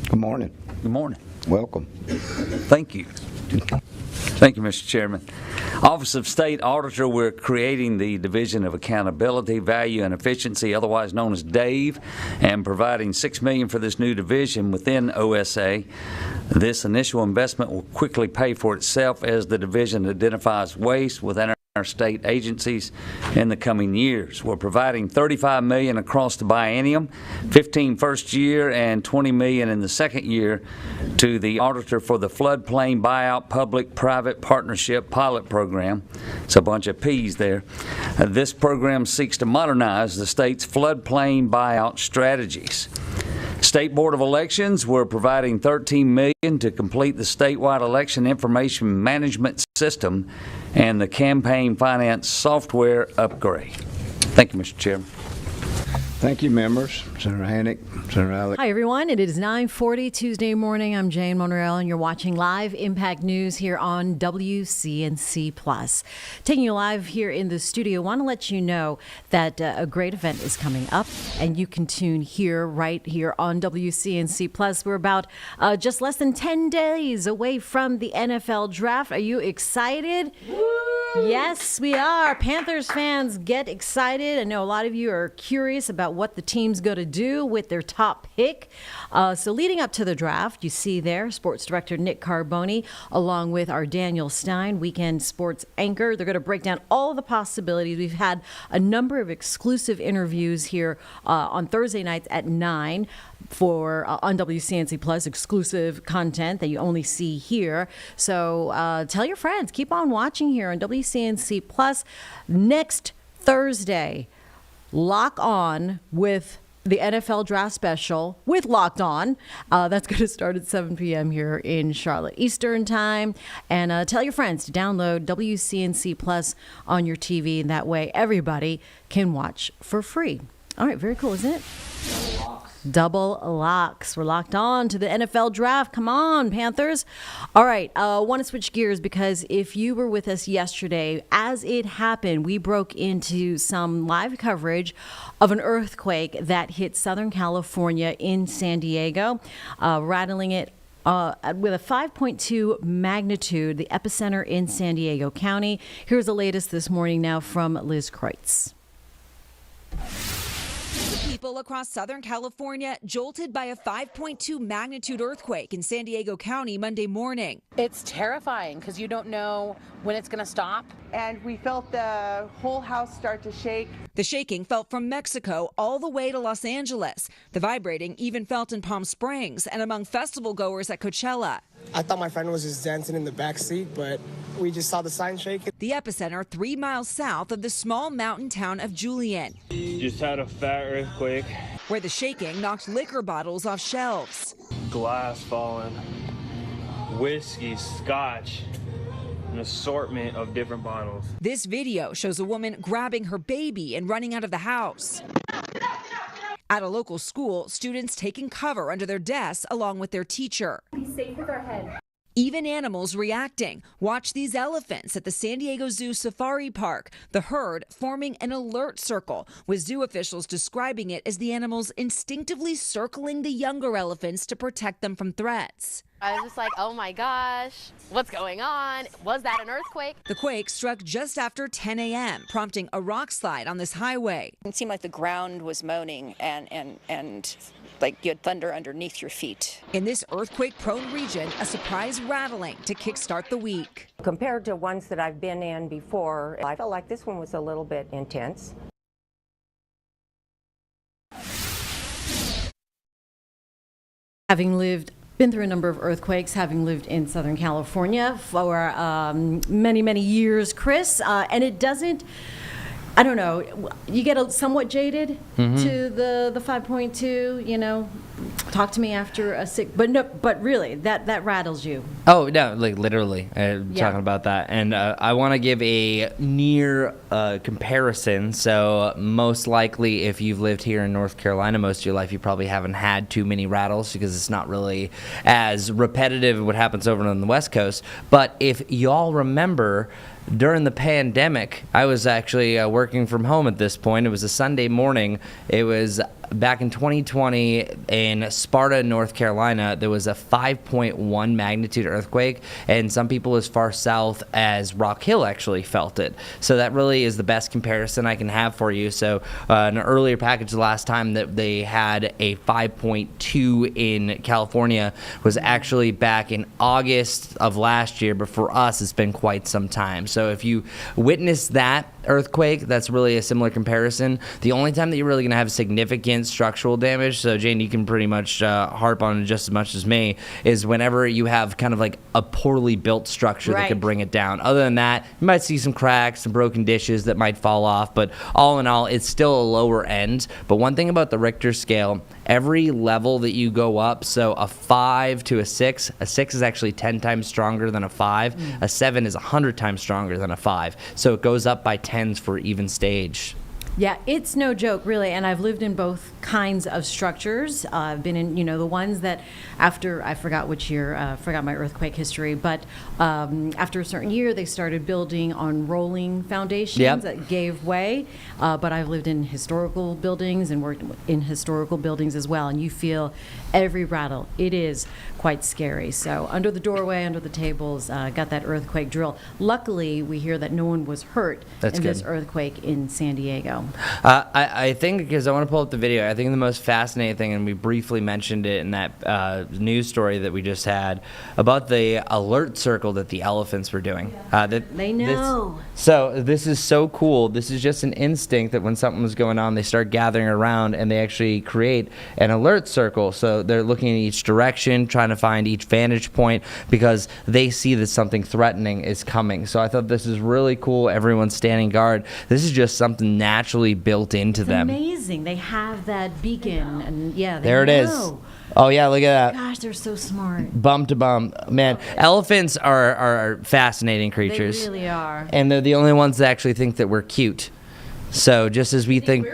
Good morning. Good morning. Welcome. Thank you. Thank you, Mr. Chairman. Office of State Auditor, we're creating the Division of Accountability, Value, and Efficiency, otherwise known as DAVE, and providing $6 million for this new division within OSA. This initial investment will quickly pay for itself as the division identifies waste within our state agencies in the coming years. We're providing $35 million across the biennium, $15 first year and $20 million in the second year to the auditor for the floodplain buyout public-private partnership pilot program. It's a bunch of P's there. This program seeks to modernize the state's floodplain buyout strategies. State Board of Elections, we're providing $13 million to complete the statewide election information management system and the campaign finance software upgrade. Thank you, Mr. Chairman. Thank you, members. Senator Hannick, Senator Alex. Hi, everyone. It is 9:40 Tuesday morning. I'm Jane Monreal, and you're watching Live Impact News here on WCNC Plus. Taking you live here in the studio, want to let you know that a great event is coming up, and you can tune here right here on WCNC Plus. We're about just less than 10 days away from the NFL draft. Are you excited? Woo! Yes, we are. Panthers fans, get excited. I know a lot of you are curious about what the team's going to do with their top pick. So leading up to the draft, you see there Sports Director Nick Carboni, along with our Daniel Stein, weekend sports anchor. They're going to break down all the possibilities. We've had a number of exclusive interviews here on Thursday nights at 9 for on WCNC Plus, exclusive content that you only see here. So tell your friends, keep on watching here on WCNC Plus. Next Thursday, lock on with the NFL Draft Special with Locked On. That's going to start at 7 p.m. here in Charlotte Eastern Time. And tell your friends to download WCNC Plus on your TV, and that way everybody can watch for free. All right, very cool, isn't it? Double locks. We're locked on to the NFL draft. Come on, Panthers. All right, want to switch gears because if you were with us yesterday, as it happened, we broke into some live coverage of an earthquake that hit Southern California in San Diego, rattling it with a 5.2 magnitude, the epicenter in San Diego County. Here's the latest this morning now from Liz Kreutz. People across Southern California jolted by a 5.2 magnitude earthquake in San Diego County Monday morning. It's terrifying because you don't know when it's going to stop. And we felt the whole house start to shake. The shaking felt from Mexico all the way to Los Angeles. The vibrating even felt in Palm Springs and among festival goers at Coachella. I thought my friend was just dancing in the back seat, but we just saw the sign shaking. The epicenter 3 miles south of the small mountain town of Julian. Just had a fat earthquake. Where the shaking knocked liquor bottles off shelves. Glass falling, whiskey, scotch, an assortment of different bottles. This video shows a woman grabbing her baby and running out of the house. At a local school, students taking cover under their desks along with their teacher. Be safe with our head. Even animals reacting. Watch these elephants at the San Diego Zoo Safari Park. The herd forming an alert circle, with zoo officials describing it as the animals instinctively circling the younger elephants to protect them from threats. I was just like, oh my gosh, what's going on? Was that an earthquake? The quake struck just after 10 a.m., prompting a rock slide on this highway. It seemed like the ground was moaning and like you had thunder underneath your feet. In this earthquake-prone region, a surprise rattling to kickstart the week. Compared to ones that I've been in before, I felt like this one was a little bit intense. Having been through a number of earthquakes, having lived in Southern California for many, many years, Chris, and it doesn't, I don't know, you get somewhat jaded to the 5.2, you know. Talk to me after a sick, but really, that rattles you. Oh, no, like literally, talking about that. And I want to give a near comparison. So most likely, if you've lived here in North Carolina most of your life, you probably haven't had too many rattles because it's not really as repetitive as what happens over on the West Coast. But if y'all remember, during the pandemic, I was actually working from home at this point. It was a Sunday morning. It was back in 2020 in Sparta, North Carolina. There was a 5.1 magnitude earthquake, and some people as far south as Rock Hill actually felt it. So that really is the best comparison I can have for you. So an earlier package the last time that they had a 5.2 in California was actually back in August of last year, but for us it's been quite some time. So if you witness that earthquake, that's really a similar comparison. The only time that you're really going to have significant structural damage, so Jane, you can pretty much harp on it just as much as me, is whenever you have kind of like a poorly built structure that could bring it down. Other than that, you might see some cracks, some broken dishes that might fall off, but all in all, it's still a lower end. But one thing about the Richter scale, every level that you go up, so a 5 to a 6 is actually 10 times stronger than a 5, a 7 is 100 times stronger than a 5. So it goes up by 10s for even stage. Yeah, it's no joke, really, and I've lived in both kinds of structures. I've been in, the ones that after, I forgot which year, forgot my earthquake history, but after a certain year, they started building on rolling foundations that gave way. But I've lived in historical buildings and worked in historical buildings as well, and you feel every rattle. It is quite scary. So under the doorway, under the tables, got that earthquake drill. Luckily, we hear that no one was hurt in this earthquake in San Diego. I think, because I want to pull up the video, I think the most fascinating thing, and we briefly mentioned it in that news story that we just had, about the alert circle that the elephants were doing. They know. So this is so cool. This is just an instinct that when something was going on, they start gathering around and they actually create an alert circle. So they're looking in each direction, trying to find each vantage point because they see that something threatening is coming. So I thought this is really cool. Everyone's standing guard. This is just something naturally built into them. Amazing. They have that beacon, and they there it know. is. Oh yeah, look at that. Gosh, they're so smart. Bum to bum. Man, elephants are fascinating creatures. They really are. And they're the only ones that actually think that we're cute. So just as we think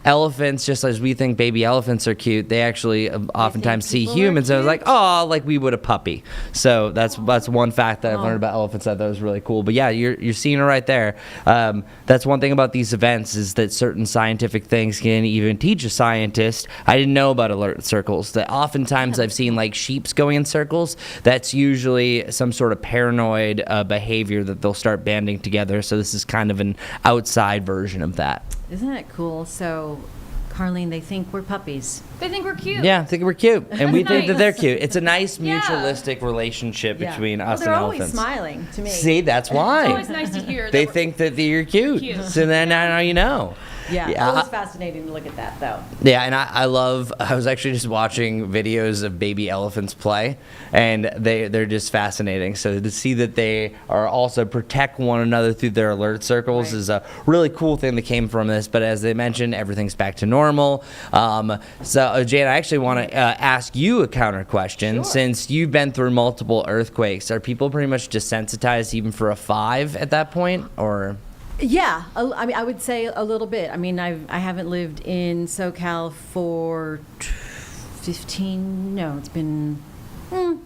elephants, just as we think baby elephants are cute, they actually oftentimes see humans and it's like, oh, like we would a puppy. So that's one fact that I've learned about elephants that was really cool. But yeah, you're seeing it right there. That's one thing about these events is that certain scientific things can even teach a scientist. I didn't know about alert circles. That oftentimes I've seen like sheeps going in circles. That's usually some sort of paranoid behavior that they'll start banding together. So this is kind of an outside version of that. Isn't that cool? So, Carlene, they think we're puppies. They think we're cute. Yeah, think we're cute, and we think that they're cute. It's a nice mutualistic relationship between us and elephants. They're always smiling to me. See, that's why. It's always nice to hear. They think that you're cute. So then now you know. Yeah, always fascinating to look at that, though. Yeah, and I was actually just watching videos of baby elephants play, and they're just fascinating. So to see that they are also protect one another through their alert circles is a really cool thing that came from this. But as they mentioned, everything's back to normal. So Jane, I actually want to ask you a counter question. Sure. Since you've been through multiple earthquakes, are people pretty much desensitized even for a 5 at that point, or? Yeah, I mean, I would say a little bit. I mean, I haven't lived in SoCal for 15. No, it's been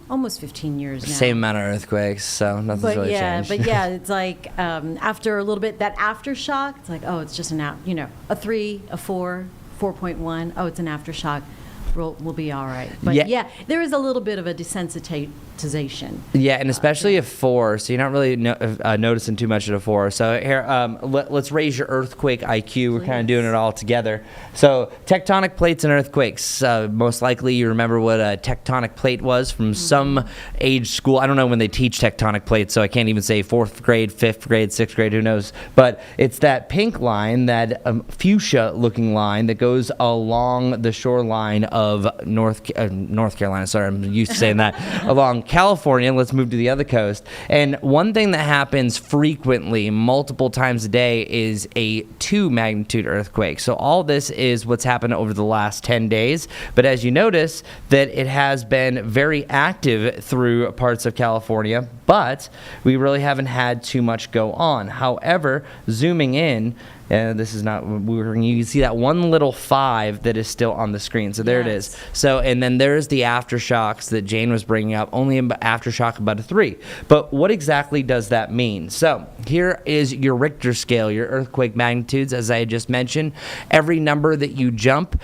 almost 15 years now. Same amount of earthquakes, so nothing's really changed. But yeah, it's like after a little bit, that aftershock. It's like, oh, it's just a 3, a 4, 4.1. Oh, it's an aftershock. We'll be all right. But yeah, there is a little bit of a desensitization. Yeah, and especially a 4, so you're not really noticing too much at a 4. So here, let's raise your earthquake IQ. We're kind of doing it all together. So tectonic plates and earthquakes. Most likely you remember what a tectonic plate was from some age school. I don't know when they teach tectonic plates, so I can't even say 4th grade, 5th grade, 6th grade, who knows. But it's that pink line, that fuchsia-looking line that goes along the shoreline of North Carolina. Sorry, I'm used to saying that. Along California. Let's move to the other coast. And one thing that happens frequently, multiple times a day, is a 2 magnitude earthquake. So all this is what's happened over the last 10 days. But as you notice, that it has been very active through parts of California, but we really haven't had too much go on. However, zooming in, this is not, you can see that one little 5 that is still on the screen. So there it is. So, and then there's the aftershocks that Jane was bringing up, only an aftershock about a 3. But what exactly does that mean? So here is your Richter scale, your earthquake magnitudes. As I had just mentioned, every number that you jump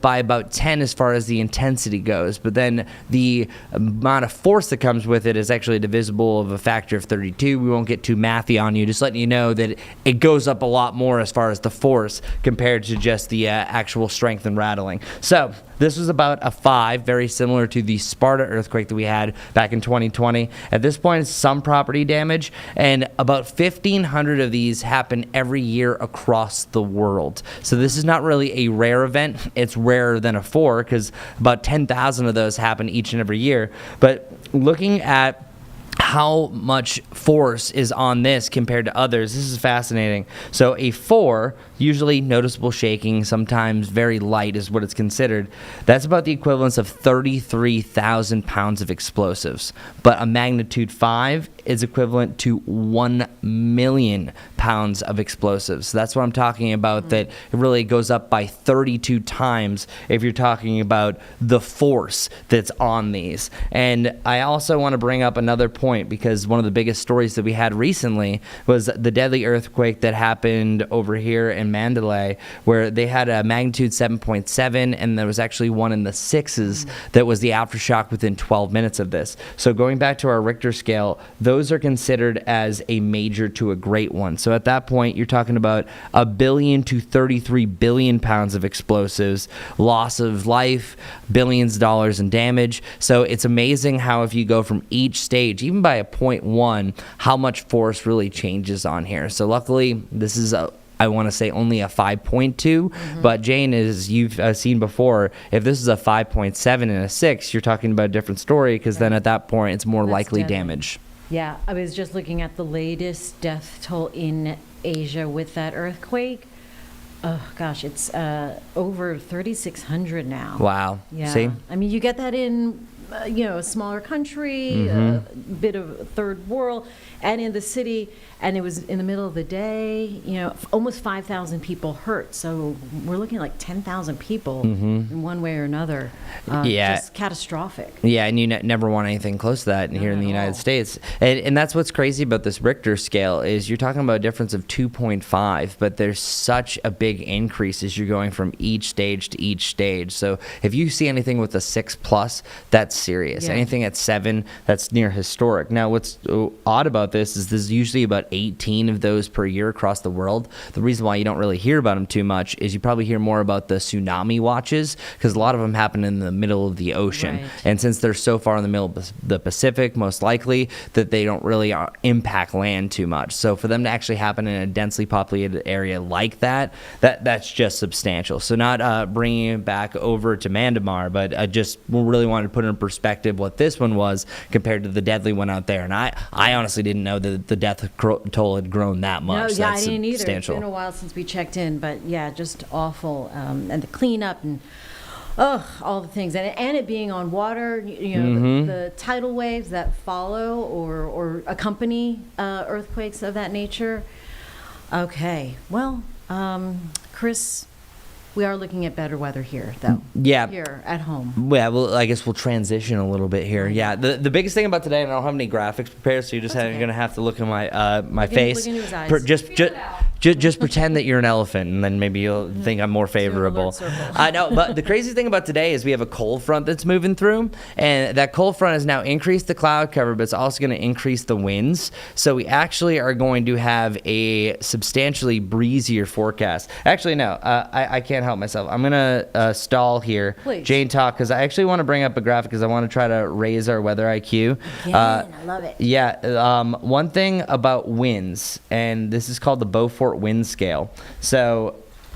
by about 10 as far as the intensity goes. But then the amount of force that comes with it is actually divisible of a factor of 32. We won't get too mathy on you, just letting you know that it goes up a lot more as far as the force compared to just the actual strength and rattling. So this was about a 5, very similar to the Sparta earthquake that we had back in 2020. At this point, it's some property damage, and about 1,500 of these happen every year across the world. So this is not really a rare event. It's rarer than a 4 because about 10,000 of those happen each and every year. But looking at how much force is on this compared to others, this is fascinating. So a 4, usually noticeable shaking, sometimes very light is what it's considered. That's about the equivalence of 33,000 pounds of explosives. But a magnitude 5 is equivalent to 1 million pounds of explosives. So that's what I'm talking about, that it really goes up by 32 times if you're talking about the force that's on these. And I also want to bring up another point, because one of the biggest stories that we had recently was the deadly earthquake that happened over here in Mandalay, where they had a magnitude 7.7, and there was actually one in the 6s that was the aftershock within 12 minutes of this. So going back to our Richter scale, those are considered as a major to a great one. So at that point, you're talking about 1 billion to 33 billion pounds of explosives, loss of life, billions of dollars in damage. So it's amazing how if you go from each stage, even by a 0.1, how much force really changes on here. So luckily, this is I want to say only a 5.2, but Jane, as you've seen before, if this is a 5.7 and a 6, you're talking about a different story, because then at that point, it's more likely damage. Yeah, I was just looking at the latest death toll in Asia with that earthquake. Oh gosh, it's over 3,600 now. Wow. Yeah. See? I mean, you get that in a smaller country, a bit of third world, and in the city, and it was in the middle of the day, almost 5,000 people hurt. So we're looking at like 10,000 people in one way or another. Just catastrophic. Yeah, and you never want anything close to that here in the United States. And that's what's crazy about this Richter scale, is you're talking about a difference of 2.5, but there's such a big increase as you're going from each stage to each stage. So if you see anything with a 6+, that's serious. Yeah. Anything at 7, that's near historic. Now, what's odd about this is there's usually about 18 of those per year across the world. The reason why you don't really hear about them too much is you probably hear more about the tsunami watches, because a lot of them happen in the middle of the ocean. Right. And since they're so far in the middle of the Pacific, most likely, that they don't really impact land too much. So for them to actually happen in a densely populated area like that's just substantial. So not bringing it back over to Mandamar, but I just really wanted to put in perspective what this one was compared to the deadly one out there. And I honestly didn't know that the death toll had grown that much. No, yeah, That's I didn't either. substantial. It's been a while since we checked in, but yeah, just awful. And the cleanup and all the things, and it being on water. You know, the tidal waves that follow or accompany earthquakes of that nature. Okay, well, Chris, we are looking at better weather here, though. Yeah. Here at home. Yeah, well, I guess we'll transition a little bit here. Yeah, the biggest thing about today, and I don't have any graphics prepared, so you're just going to have to look at my face. Look into his eyes. Just pretend that you're an elephant, and then maybe you'll think I'm more favorable. I know, but the crazy thing about today is we have a cold front that's moving through, and that cold front has now increased the cloud cover, but it's also going to increase the winds. So we actually are going to have a substantially breezier forecast. Actually, no, I can't help myself. I'm going to stall here. Please. Jane, talk, because I actually want to bring up a graphic because I want to try to raise our weather IQ. I love it. Yeah, one thing about winds, and this is called the Beaufort wind scale. So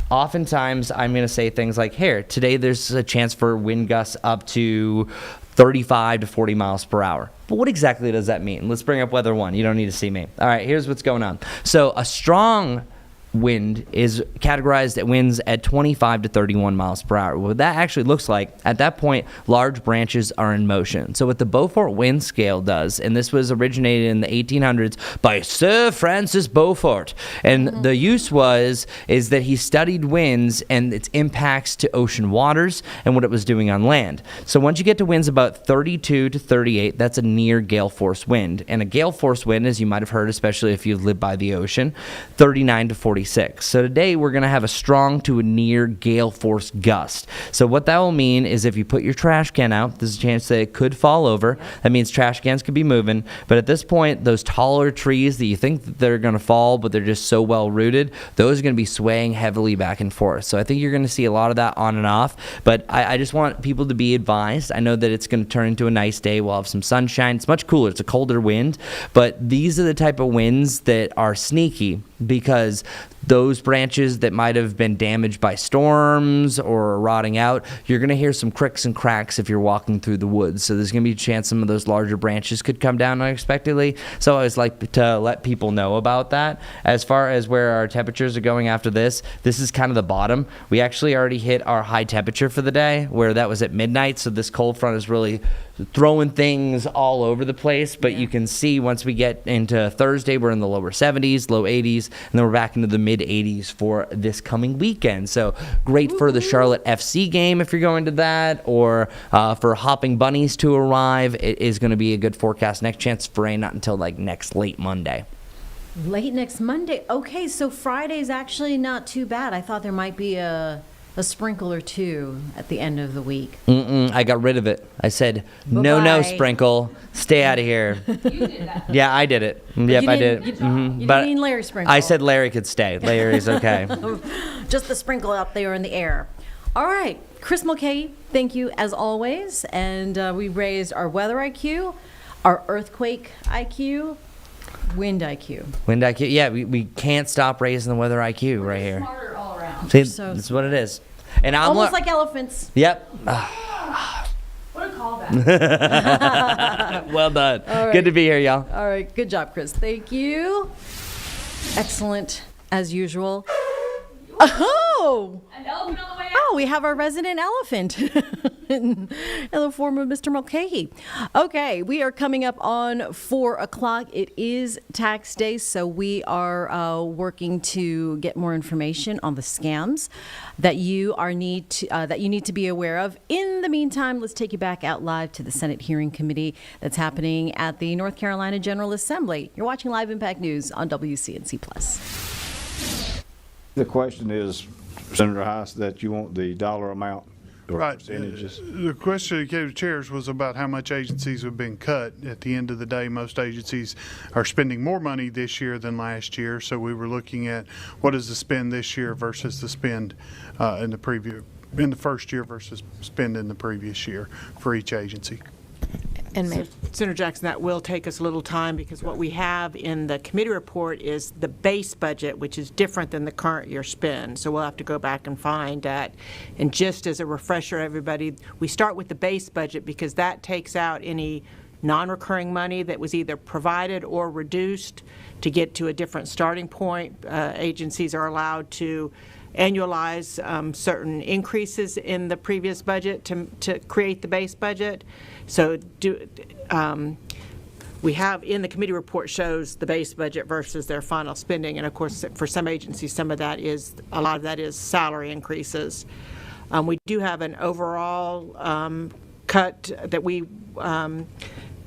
oftentimes I'm going to say things like, here, today there's a chance for wind gusts up to 35 to 40 miles per hour. But what exactly does that mean? Let's bring up weather 1. You don't need to see me. All right, here's what's going on. So a strong wind is categorized at winds at 25 to 31 miles per hour. What that actually looks like, at that point, large branches are in motion. So what the Beaufort wind scale does, and this was originated in the 1800s by Sir Francis Beaufort, and the use is that he studied winds and its impacts to ocean waters and what it was doing on land. So once you get to winds about 32 to 38, that's a near gale force wind. And a gale force wind, as you might have heard, especially if you've lived by the ocean, 39 to 40. So today we're going to have a strong to a near gale force gust. So what that will mean is if you put your trash can out, there's a chance that it could fall over. That means trash cans could be moving. But at this point, those taller trees that you think that they're going to fall, but they're just so well rooted, those are going to be swaying heavily back and forth. So I think you're going to see a lot of that on and off. But I just want people to be advised. I know that it's going to turn into a nice day. We'll have some sunshine. It's much cooler. It's a colder wind. But these are the type of winds that are sneaky, because those branches that might have been damaged by storms or rotting out, you're going to hear some cricks and cracks if you're walking through the woods. So there's going to be a chance some of those larger branches could come down unexpectedly. So I always like to let people know about that. As far as where our temperatures are going after this is kind of the bottom. We actually already hit our high temperature for the day, where that was at midnight. So this cold front is really throwing things all over the place. But you can see once we get into Thursday, we're in the lower 70s, low 80s, and then we're back into the mid 80s for this coming weekend. So great for the Charlotte FC game if you're going to that, or for hopping bunnies to arrive. It is going to be a good forecast. Next chance for rain not until like next late Monday. Late next Monday. Okay, so Friday's actually not too bad. I thought there might be a sprinkle or two at the end of the week. I got rid of it. I said, no sprinkle. Stay out of here. You did that. Yeah, I did it. Yep, I did. You didn't mean Larry Sprinkle. I said Larry could stay. Larry's okay. Just the sprinkle up there in the air. All right, Chris Mulcahy, thank you as always. And we raised our weather IQ, our earthquake IQ, wind IQ. Wind IQ. Yeah, we can't stop raising the weather IQ right here. Smarter all around. See, that's what it is. And I'm almost like elephants. Yep. What a callback. Well done. Right. Good to be here, y'all. All right, good job, Chris. Thank you. Excellent, as usual. Oh! An elephant on the way out. Oh, we have our resident elephant in the form of Mr. Mulcahy. Okay, we are coming up on 4 o'clock. It is tax day, so we are working to get more information on the scams that you need to be aware of. In the meantime, let's take you back out live to the Senate hearing committee that's happening at the North Carolina General Assembly. You're watching Live Impact News on WCNC Plus. The question is, Senator Heiss, that you want the dollar amount or Right. percentages? The question that came to chairs was about how much agencies have been cut. At the end of the day, most agencies are spending more money this year than last year. So we were looking at what is the spend this year versus the spend in the first year versus spend in the previous year for each agency. And Senator Jackson, that will take us a little time because what we have in the committee report is the base budget, which is different than the current year spend. So we'll have to go back and find that. And just as a refresher, everybody, we start with the base budget because that takes out any non-recurring money that was either provided or reduced to get to a different starting point. Agencies are allowed to annualize certain increases in the previous budget to create the base budget. So we have in the committee report shows the base budget versus their final spending, and of course for some agencies a lot of that is salary increases. We do have an overall cut that we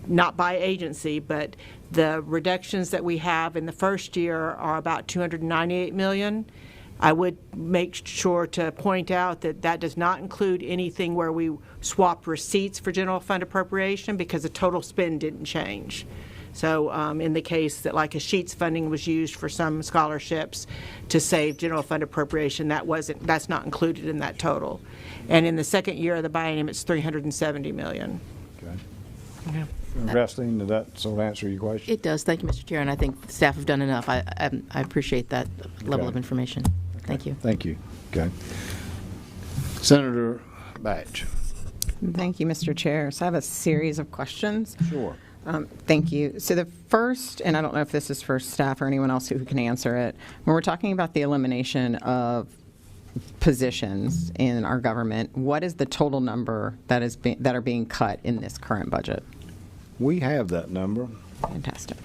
not by agency, but the reductions that we have in the first year are about $298 million. I would make sure to point out that that does not include anything where we swap receipts for general fund appropriation because the total spend didn't change. So in the case that like a Sheets funding was used for some scholarships to save general fund appropriation, that's not included in that total. And in the second year of the biennium, it's $370 million. Okay. Yeah. Restine, did that sort of answer your question? It does. Thank you, Mr. Chair, and I think the staff have done enough. I appreciate that level of information. Thank you. Thank you. Okay. Senator Batch. Thank you, Mr. Chair. So I have a series of questions. Sure. Thank you. So the first, and I don't know if this is for staff or anyone else who can answer it, when we're talking about the elimination of positions in our government, what is the total number that are being cut in this current budget? We have that number. Fantastic.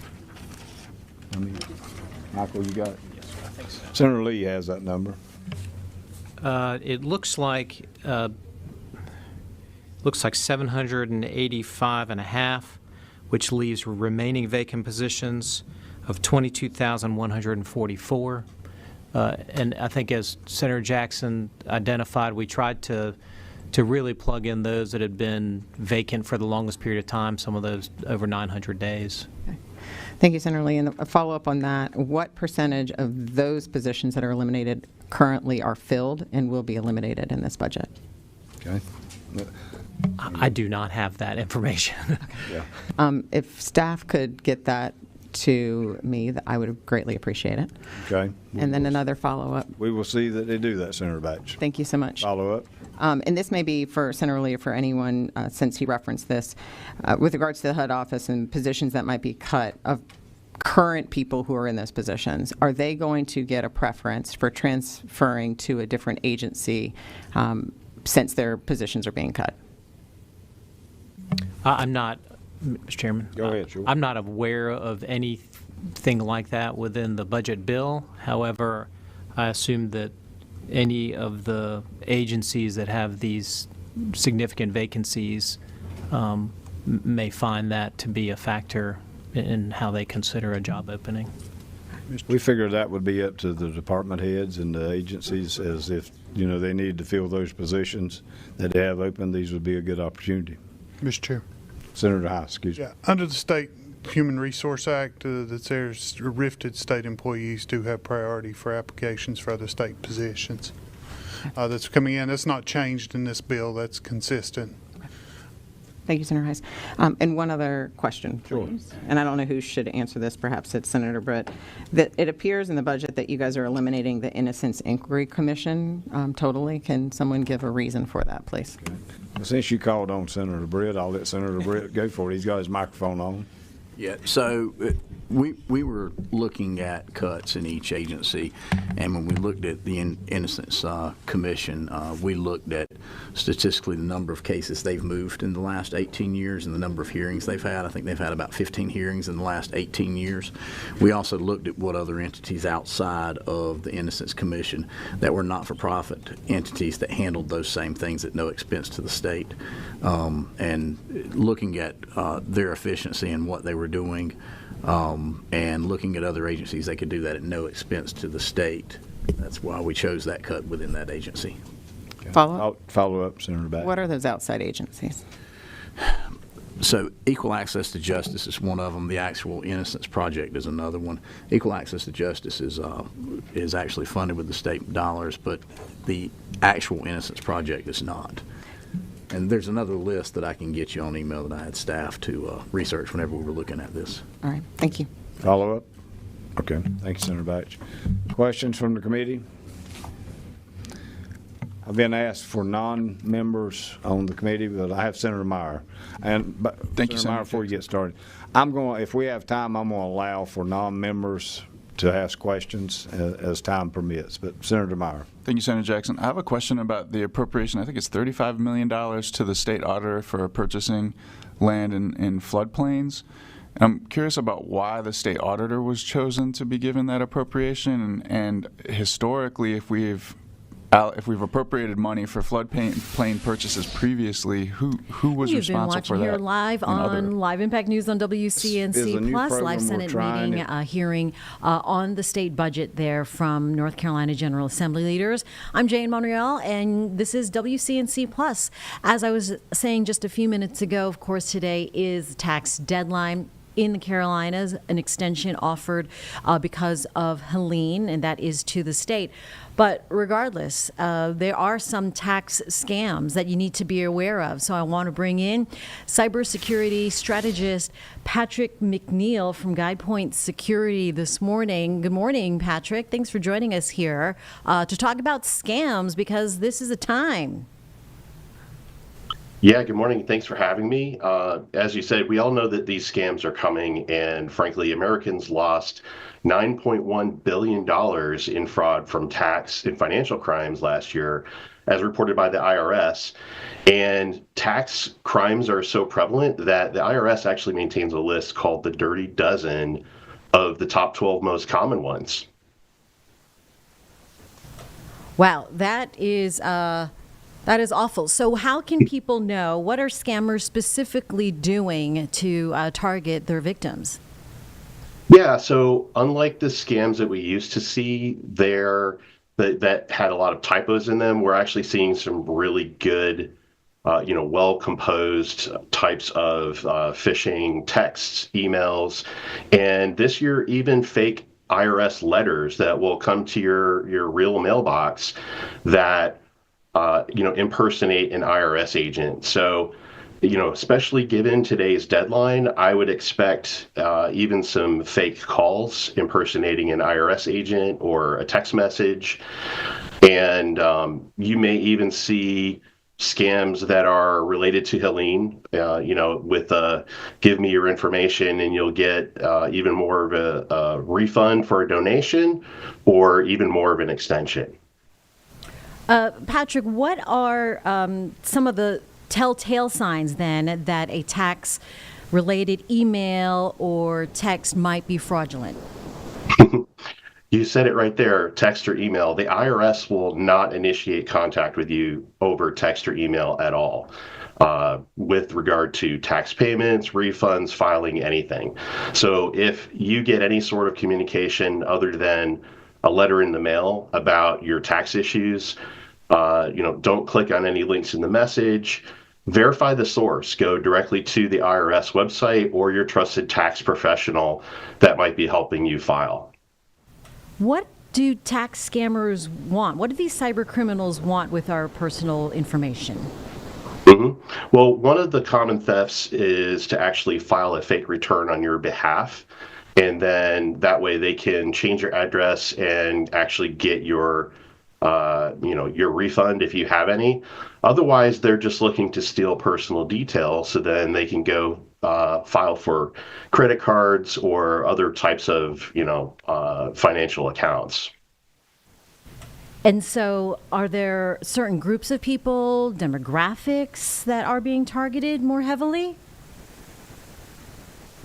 Michael, you got it? Senator Lee has that number. It looks like 785.5, which leaves remaining vacant positions of 22,144. And I think as Senator Jackson identified, we tried to really plug in those that had been vacant for the longest period of time, some of those over 900 days. Okay. Thank you, Senator Lee. And a follow-up on that, what percentage of those positions that are eliminated currently are filled and will be eliminated in this budget? Okay. I do not have that information. Yeah. If staff could get that to me, I would greatly appreciate it. Okay. And then another follow-up. We will see that they do that, Senator Batch. Thank you so much. Follow-up. And this may be for Senator Lee or for anyone, since he referenced this, with regards to the HUD office and positions that might be cut of current people who are in those positions. Are they going to get a preference for transferring to a different agency since their positions are being cut? I'm not, Mr. Chairman. Go ahead, sure. I'm not aware of anything like that within the budget bill. However, I assume that any of the agencies that have these significant vacancies may find that to be a factor in how they consider a job opening. We figured that would be up to the department heads and the agencies, as if they need to fill those positions that they have open. These would be a good opportunity. Mr. Chair. Senator High, excuse me. Yeah, under the State Human Resource Act, there's rifted state employees do have priority for applications for other state positions. That's coming in. That's not changed in this bill. That's consistent. Thank you, Senator Heiss. And one other question, please. Sure. And I don't know who should answer this. Perhaps it's Senator Britt. That it appears in the budget that you guys are eliminating the Innocence Inquiry Commission totally. Can someone give a reason for that, please? Okay. Well, since you called on Senator Britt, I'll let Senator Britt go for it. He's got his microphone on. Yeah, so we were looking at cuts in each agency, and when we looked at the Innocence Commission, we looked at statistically the number of cases they've moved in the last 18 years and the number of hearings they've had. I think they've had about 15 hearings in the last 18 years. We also looked at what other entities outside of the Innocence Commission that were not-for-profit entities that handled those same things at no expense to the state, and looking at their efficiency and what they were doing, and looking at other agencies, they could do that at no expense to the state. That's why we chose that cut within that agency. Follow-up? Follow up, Senator Batch. What are those outside agencies? So Equal Access to Justice is one of them. The Actual Innocence Project is another one. Equal Access to Justice is actually funded with the state dollars, but the Actual Innocence Project is not. And there's another list that I can get you on email that I had staff to research whenever we were looking at this. All right, thank you. Follow up? Okay, thank you, Senator Batch. Questions from the committee? I've been asked for non-members on the committee, but I have Senator Meyer. But Thank you, Senator Meyer, before you get started, if we have time, I'm going to allow for non-members to ask questions as time permits. But Senator Meyer. Thank you, Senator Jackson. I have a question about the appropriation. I think it's $35 million to the state auditor for purchasing land in floodplains. I'm curious about why the state auditor was chosen to be given that appropriation, and historically, if we've appropriated money for floodplain purchases previously, who was You've been responsible watching for that? here live on Live Impact News on WCNC Plus, live Senate meeting hearing on the state budget there from North Carolina General Assembly leaders. I'm Jane Monreal, and this is WCNC Plus. As I was saying just a few minutes ago, of course, today is tax deadline in the Carolinas, an extension offered because of Helene, and that is to the state. But regardless, there are some tax scams that you need to be aware of. So I want to bring in cybersecurity strategist Patrick McNeil from GuidePoint Security this morning. Good morning, Patrick. Thanks for joining us here to talk about scams, because this is a time. Yeah, good morning. Thanks for having me. As you said, we all know that these scams are coming, and frankly, Americans lost $9.1 billion in fraud from tax and financial crimes last year, as reported by the IRS. And tax crimes are so prevalent that the IRS actually maintains a list called the Dirty Dozen of the top 12 most common ones. Wow, that is awful. So how can people know, what are scammers specifically doing to target their victims? Yeah, so unlike the scams that we used to see that had a lot of typos in them, we're actually seeing some really good, well-composed types of phishing texts, emails, and this year even fake IRS letters that will come to your real mailbox that impersonate an IRS agent. So, especially given today's deadline, I would expect even some fake calls impersonating an IRS agent or a text message. And you may even see scams that are related to Helene, with give me your information and you'll get even more of a refund for a donation or even more of an extension. Patrick, what are some of the telltale signs then that a tax-related email or text might be fraudulent? You said it right there, text or email. The IRS will not initiate contact with you over text or email at all with regard to tax payments, refunds, filing, anything. So if you get any sort of communication other than a letter in the mail about your tax issues, don't click on any links in the message. Verify the source. Go directly to the IRS website or your trusted tax professional that might be helping you file. What do tax scammers want? What do these cyber criminals want with our personal information? Well, one of the common thefts is to actually file a fake return on your behalf. And then that way they can change your address and actually get your refund if you have any. Otherwise, they're just looking to steal personal details so then they can go file for credit cards or other types of, financial accounts. And so are there certain groups of people, demographics that are being targeted more heavily?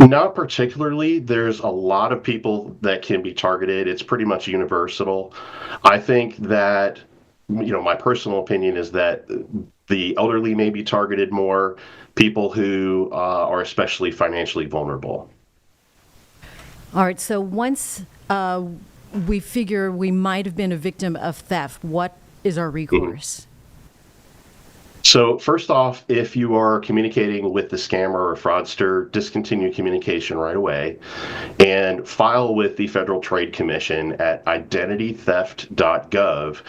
Not particularly. There's a lot of people that can be targeted. It's pretty much universal. I think that, my personal opinion is that the elderly may be targeted more, people who are especially financially vulnerable. All right. So once we figure we might have been a victim of theft, what is our recourse? So first off, if you are communicating with the scammer or fraudster, discontinue communication right away and file with the Federal Trade Commission at identitytheft.gov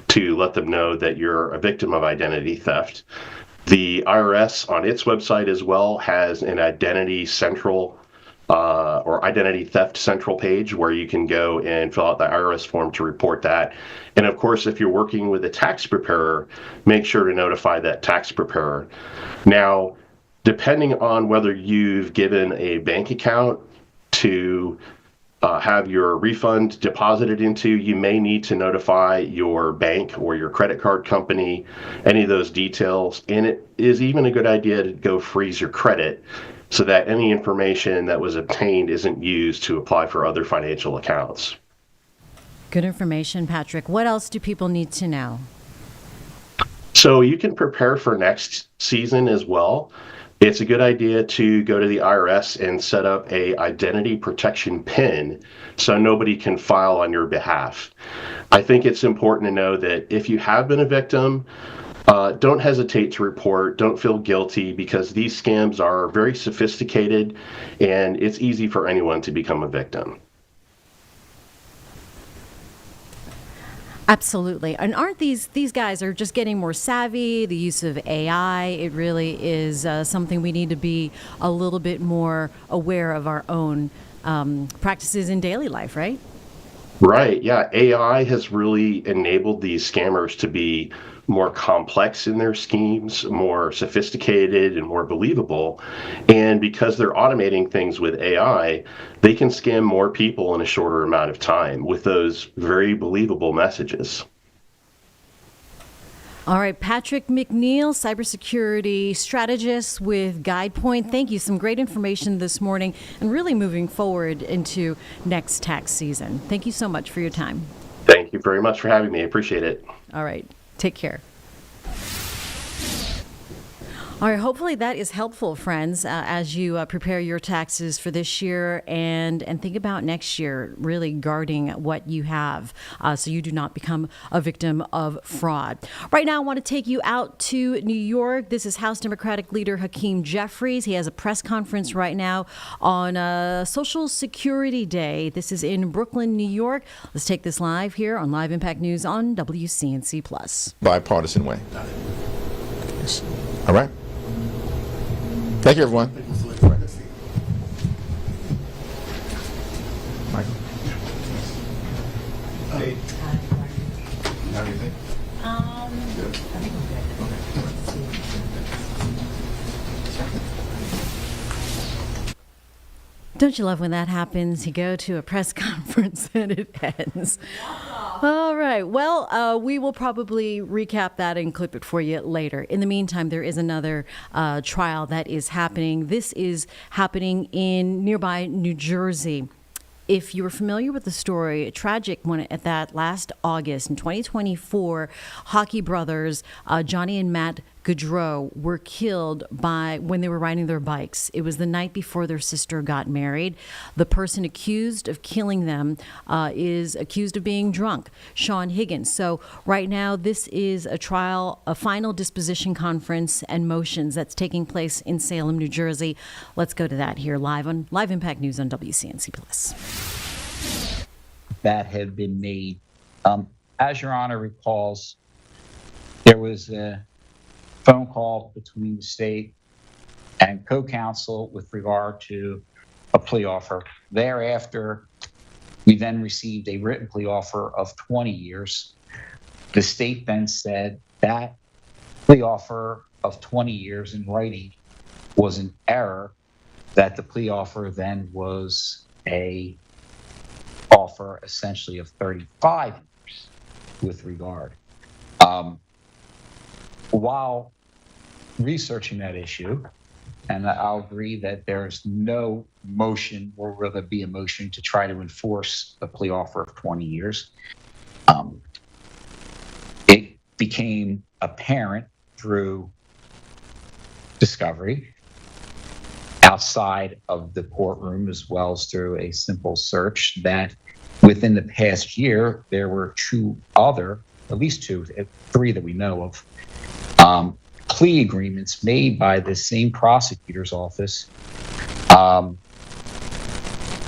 to let them know that you're a victim of identity theft. The IRS on its website as well has an Identity Central or Identity Theft Central page where you can go and fill out the IRS form to report that. And of course, if you're working with a tax preparer, make sure to notify that tax preparer. Now, depending on whether you've given a bank account to have your refund deposited into, you may need to notify your bank or your credit card company, any of those details. And it is even a good idea to go freeze your credit so that any information that was obtained isn't used to apply for other financial accounts. Good information, Patrick. What else do people need to know? So you can prepare for next season as well. It's a good idea to go to the IRS and set up a identity protection PIN so nobody can file on your behalf. I think it's important to know that if you have been a victim, don't hesitate to report. Don't feel guilty because these scams are very sophisticated and it's easy for anyone to become a victim. Absolutely. And aren't these guys are just getting more savvy, the use of AI, it really is something we need to be a little bit more aware of our own practices in daily life, right? Right. Yeah. AI has really enabled these scammers to be more complex in their schemes, more sophisticated and more believable. And because they're automating things with AI, they can scam more people in a shorter amount of time with those very believable messages. All right, Patrick McNeil, cybersecurity strategist with GuidePoint. Thank you. Some great information this morning and really moving forward into next tax season. Thank you so much for your time. Thank you very much for having me. I appreciate it. All right. Take care. All right, hopefully that is helpful, friends, as you prepare your taxes for this year and think about next year, really guarding what you have so you do not become a victim of fraud. Right now, I want to take you out to New York. This is House Democratic leader Hakeem Jeffries. He has a press conference right now on Social Security Day. This is in Brooklyn, New York. Let's take this live here on Live Impact News on WCNC+. Bipartisan way. All right. Thank you, everyone. Michael. Hey. How do you think? I think I'm good. Don't you love when that happens? You go to a press conference and it ends. All right. Well, we will probably recap that and clip it for you later. In the meantime, there is another trial that is happening. This is happening in nearby New Jersey. If you were familiar with the story, a tragic one at that last August in 2024, hockey brothers Johnny and Matt Gaudreau were killed when they were riding their bikes. It was the night before their sister got married. The person accused of killing them is accused of being drunk, Sean Higgins. So right now, this is a trial, a final disposition conference and motions that's taking place in Salem, New Jersey. Let's go to that here live on Live Impact News on WCNC+. That had been made. As Your Honor recalls, there was a phone call between the state and co-counsel with regard to a plea offer. Thereafter, we then received a written plea offer of 20 years. The state then said that plea offer of 20 years in writing was an error, that the plea offer then was a offer essentially of 35 years with regard. While researching that issue, and I'll agree that there's no motion, or will there be a motion to try to enforce the plea offer of 20 years, it became apparent through discovery outside of the courtroom, as well as through a simple search, that within the past year, there were at least three that we know of, plea agreements made by the same prosecutor's office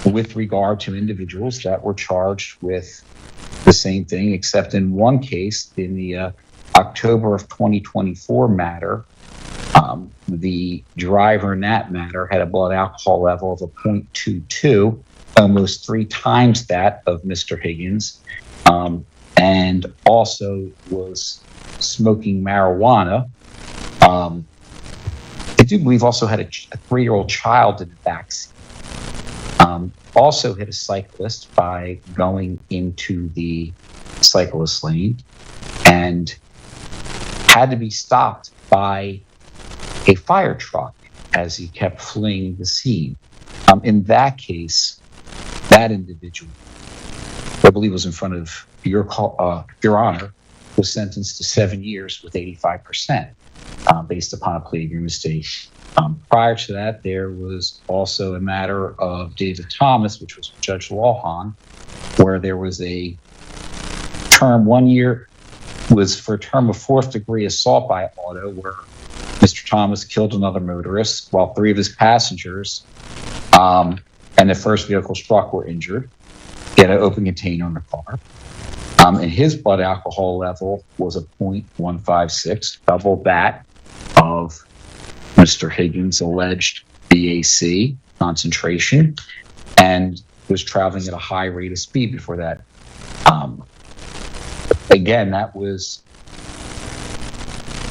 with regard to individuals that were charged with the same thing, except in one case, in the October of 2024 matter, the driver in that matter had a blood alcohol level of a 0.22, almost 3 times that of Mr. Higgins, and also was smoking marijuana. I do believe also had a 3-year-old child in the backseat. Also hit a cyclist by going into the cyclist lane and had to be stopped by a fire truck as he kept fleeing the scene. In that case, that individual, I believe was in front of your Honor, was sentenced to 7 years with 85% based upon a plea agreement state. Prior to that, there was also a matter of David Thomas, which was Judge Lawhon, where there was a term, 1 year was for a term of 4th-degree assault by auto, where Mr. Thomas killed another motorist while 3 of his passengers and the first vehicle struck were injured. He had an open container in the car. And his blood alcohol level was a 0.156, double that of Mr. Higgins' alleged BAC concentration, and was traveling at a high rate of speed before that. Again, that was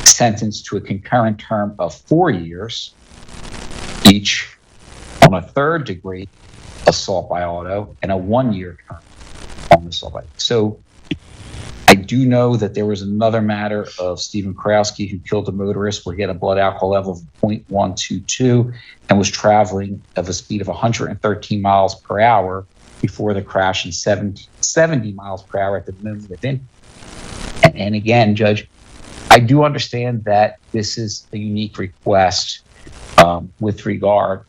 sentenced to a concurrent term of 4 years, each on a 3rd-degree assault by auto and a 1-year term on assault by auto. So I do know that there was another matter of Stephen Krowski, who killed a motorist where he had a blood alcohol level of 0.122 and was traveling at a speed of 113 miles per hour before the crash, and 70 miles per hour at the moment of impact. And again, Judge, I do understand that this is a unique request with regard,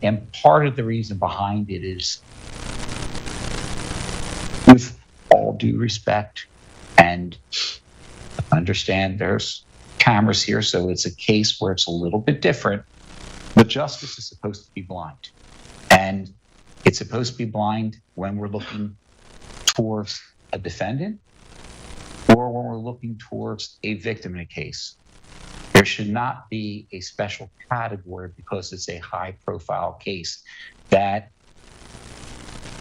and part of the reason behind it is, with all due respect, and understand there's cameras here, so it's a case where it's a little bit different, but justice is supposed to be blind. And it's supposed to be blind when we're looking towards a defendant or when we're looking towards a victim in a case. There should not be a special category because it's a high-profile case that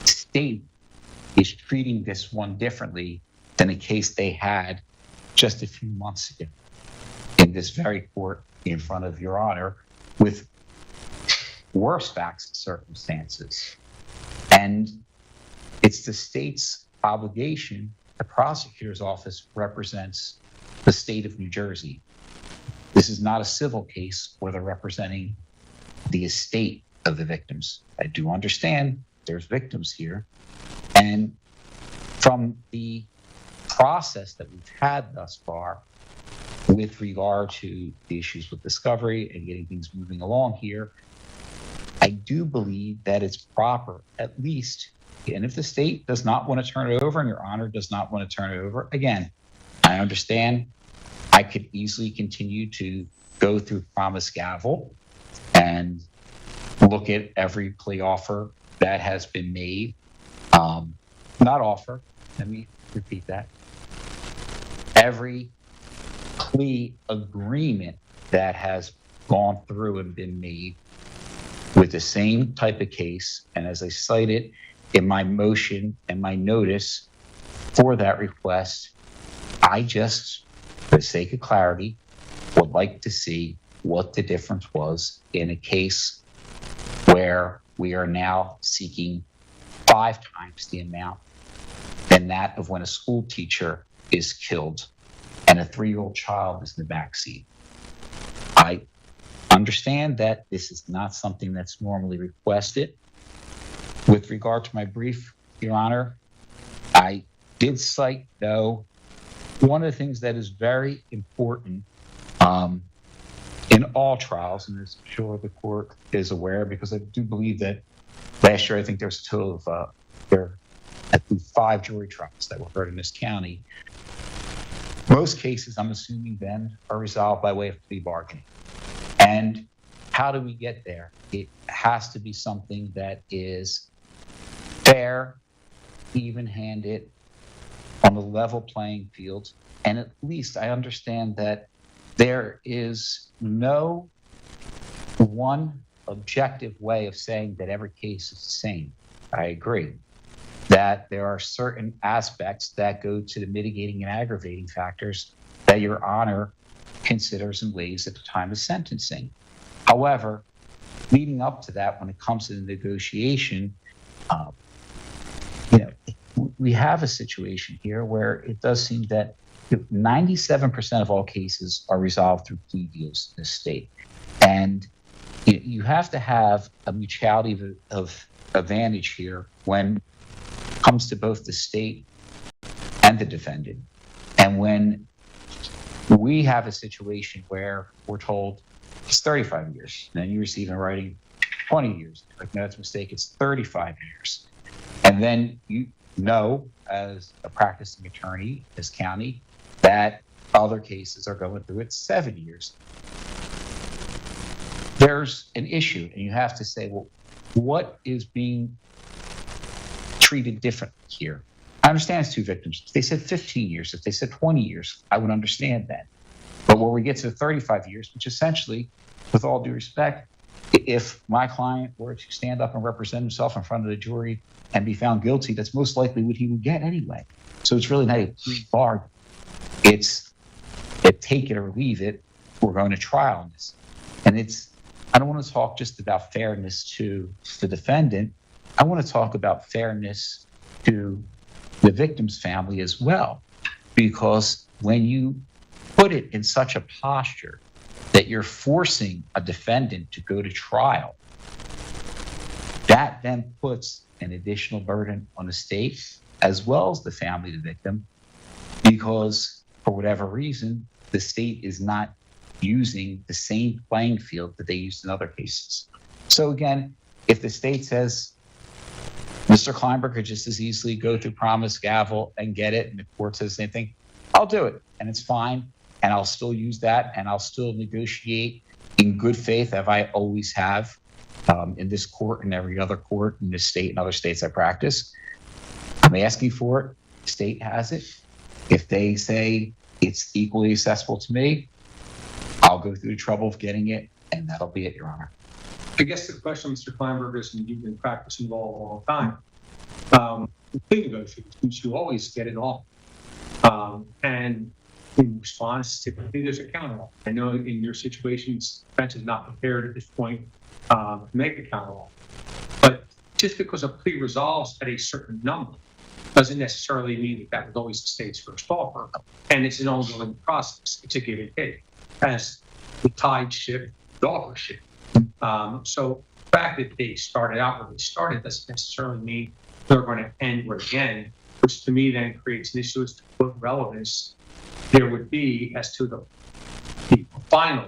the state is treating this one differently than a case they had just a few months ago in this very court in front of Your Honor with worse facts and circumstances. And it's the state's obligation. The prosecutor's office represents the state of New Jersey. This is not a civil case where they're representing the estate of the victims. I do understand there's victims here. And from the process that we've had thus far with regard to the issues with discovery and getting things moving along here, I do believe that it's proper, at least, and if the state does not want to turn it over and Your Honor does not want to turn it over, again, I understand I could easily continue to go through promise gavel and look at every plea offer that has been made. Not offer, let me repeat that. Every plea agreement that has gone through and been made with the same type of case, and as I cited in my motion and my notice for that request, I just, for the sake of clarity, would like to see what the difference was in a case where we are now seeking 5 times the amount than that of when a school teacher is killed and a 3-year-old child is in the backseat. I understand that this is not something that's normally requested. With regard to my brief, Your Honor, I did cite, though, one of the things that is very important in all trials, and as I'm sure the court is aware, because I do believe that last year I think there was a total of there at least 5 jury trials that were heard in this county. Most cases, I'm assuming then, are resolved by way of plea bargaining. And how do we get there? It has to be something that is fair, even-handed, on the level playing field. And at least I understand that there is no one objective way of saying that every case is the same. I agree that there are certain aspects that go to the mitigating and aggravating factors that Your Honor considers and weighs at the time of sentencing. However, leading up to that, when it comes to the negotiation, we have a situation here where it does seem that 97% of all cases are resolved through plea deals in this state. And you have to have a mutuality of advantage here when it comes to both the state and the defendant. And when we have a situation where we're told it's 35 years, then you receive in writing 20 years. Like, no, that's a mistake, it's 35 years. And then you know, as a practicing attorney in this county, that other cases are going through it 7 years. There's an issue, and you have to say, well, what is being treated differently here? I understand it's two victims. If they said 15 years, if they said 20 years, I would understand that. But where we get to 35 years, which essentially, with all due respect, if my client were to stand up and represent himself in front of the jury and be found guilty, that's most likely what he would get anyway. So it's really not a plea bargain. It's a take it or leave it. We're going to trial on this. And I don't want to talk just about fairness to the defendant. I want to talk about fairness to the victim's family as well. Because when you put it in such a posture that you're forcing a defendant to go to trial, that then puts an additional burden on the state as well as the family of the victim, because for whatever reason, the state is not using the same playing field that they used in other cases. So again, if the state says Mr. Kleinberg could just as easily go through promise, gavel, and get it, and the court says the same thing, I'll do it, and it's fine, and I'll still use that, and I'll still negotiate in good faith, as I always have in this court and every other court in this state and other states I practice. I'm asking for it. The state has it. If they say it's equally accessible to me, I'll go through the trouble of getting it, and that'll be it, Your Honor. I guess the question, Mr. Kleinberg, is, and you've been practicing law a long time, plea negotiations, you always get it all. And in response, typically there's a counteroffer. I know in your situation, defense is not prepared at this point to make a counteroffer. But just because a plea resolves at a certain number doesn't necessarily mean that that was always the state's first offer. And it's an ongoing process. It's a give and take. As the tide shift, the offer shift. So the fact that they started out where they started doesn't necessarily mean they're going to end where they end, which to me then creates an issue as to what relevance there would be as to the final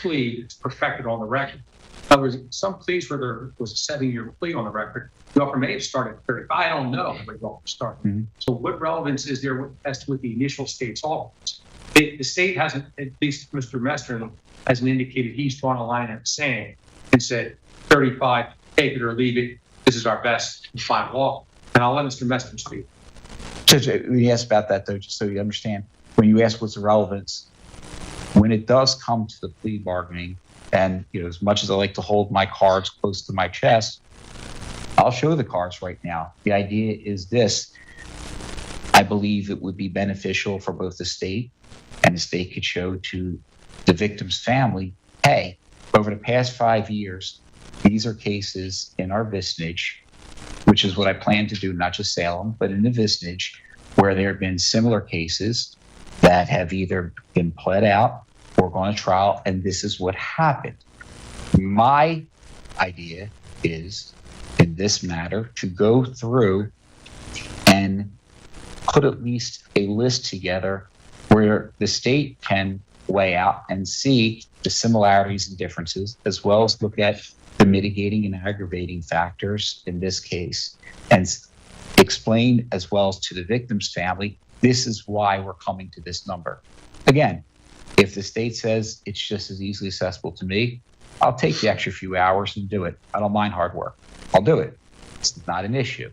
plea that's perfected on the record. In other words, some pleas where there was a 7-year plea on the record, the offer may have started at 35. I don't know where the offer started. Mm-hmm. So what relevance is there as to what the initial state's offer was? The state hasn't, at least Mr. Mester hasn't indicated he's drawn a line in the sand and said 35, take it or leave it. This is our best and final offer. And I'll let Mr. Mester speak. Judge, we asked about that, though, just so you understand. When you ask what's the relevance, when it does come to the plea bargaining, and as much as I like to hold my cards close to my chest, I'll show the cards right now. The idea is this. I believe it would be beneficial for both the state, and the state could show to the victim's family, hey, over the past 5 years, these are cases in our vicinage, which is what I plan to do, not just Salem, but in the vicinage, where there have been similar cases that have either been pled out or gone to trial, and this is what happened. My idea is, in this matter, to go through and put at least a list together where the state can weigh out and see the similarities and differences, as well as look at the mitigating and aggravating factors in this case, and explain as well as to the victim's family, This is why we're coming to this number. Again, if the state says it's just as easily accessible to me, I'll take the extra few hours and do it. I don't mind hard work. I'll do it. It's not an issue.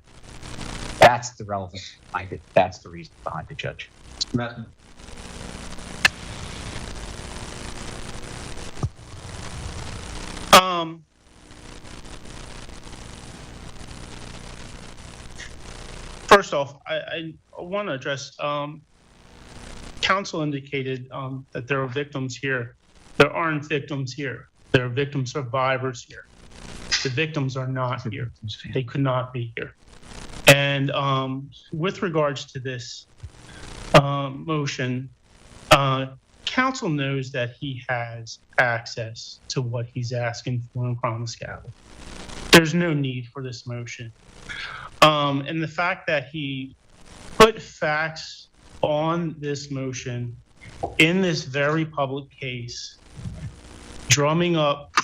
That's the relevance behind it. That's the reason behind it, Judge. First off, I want to address, counsel indicated that there are victims here. There aren't victims here. There are victim survivors here. The victims are not here. They could not be here. And with regards to this motion, counsel knows that he has access to what he's asking for in Promise Gavel. There's no need for this motion. And the fact that he put facts on this motion in this very public case, drumming up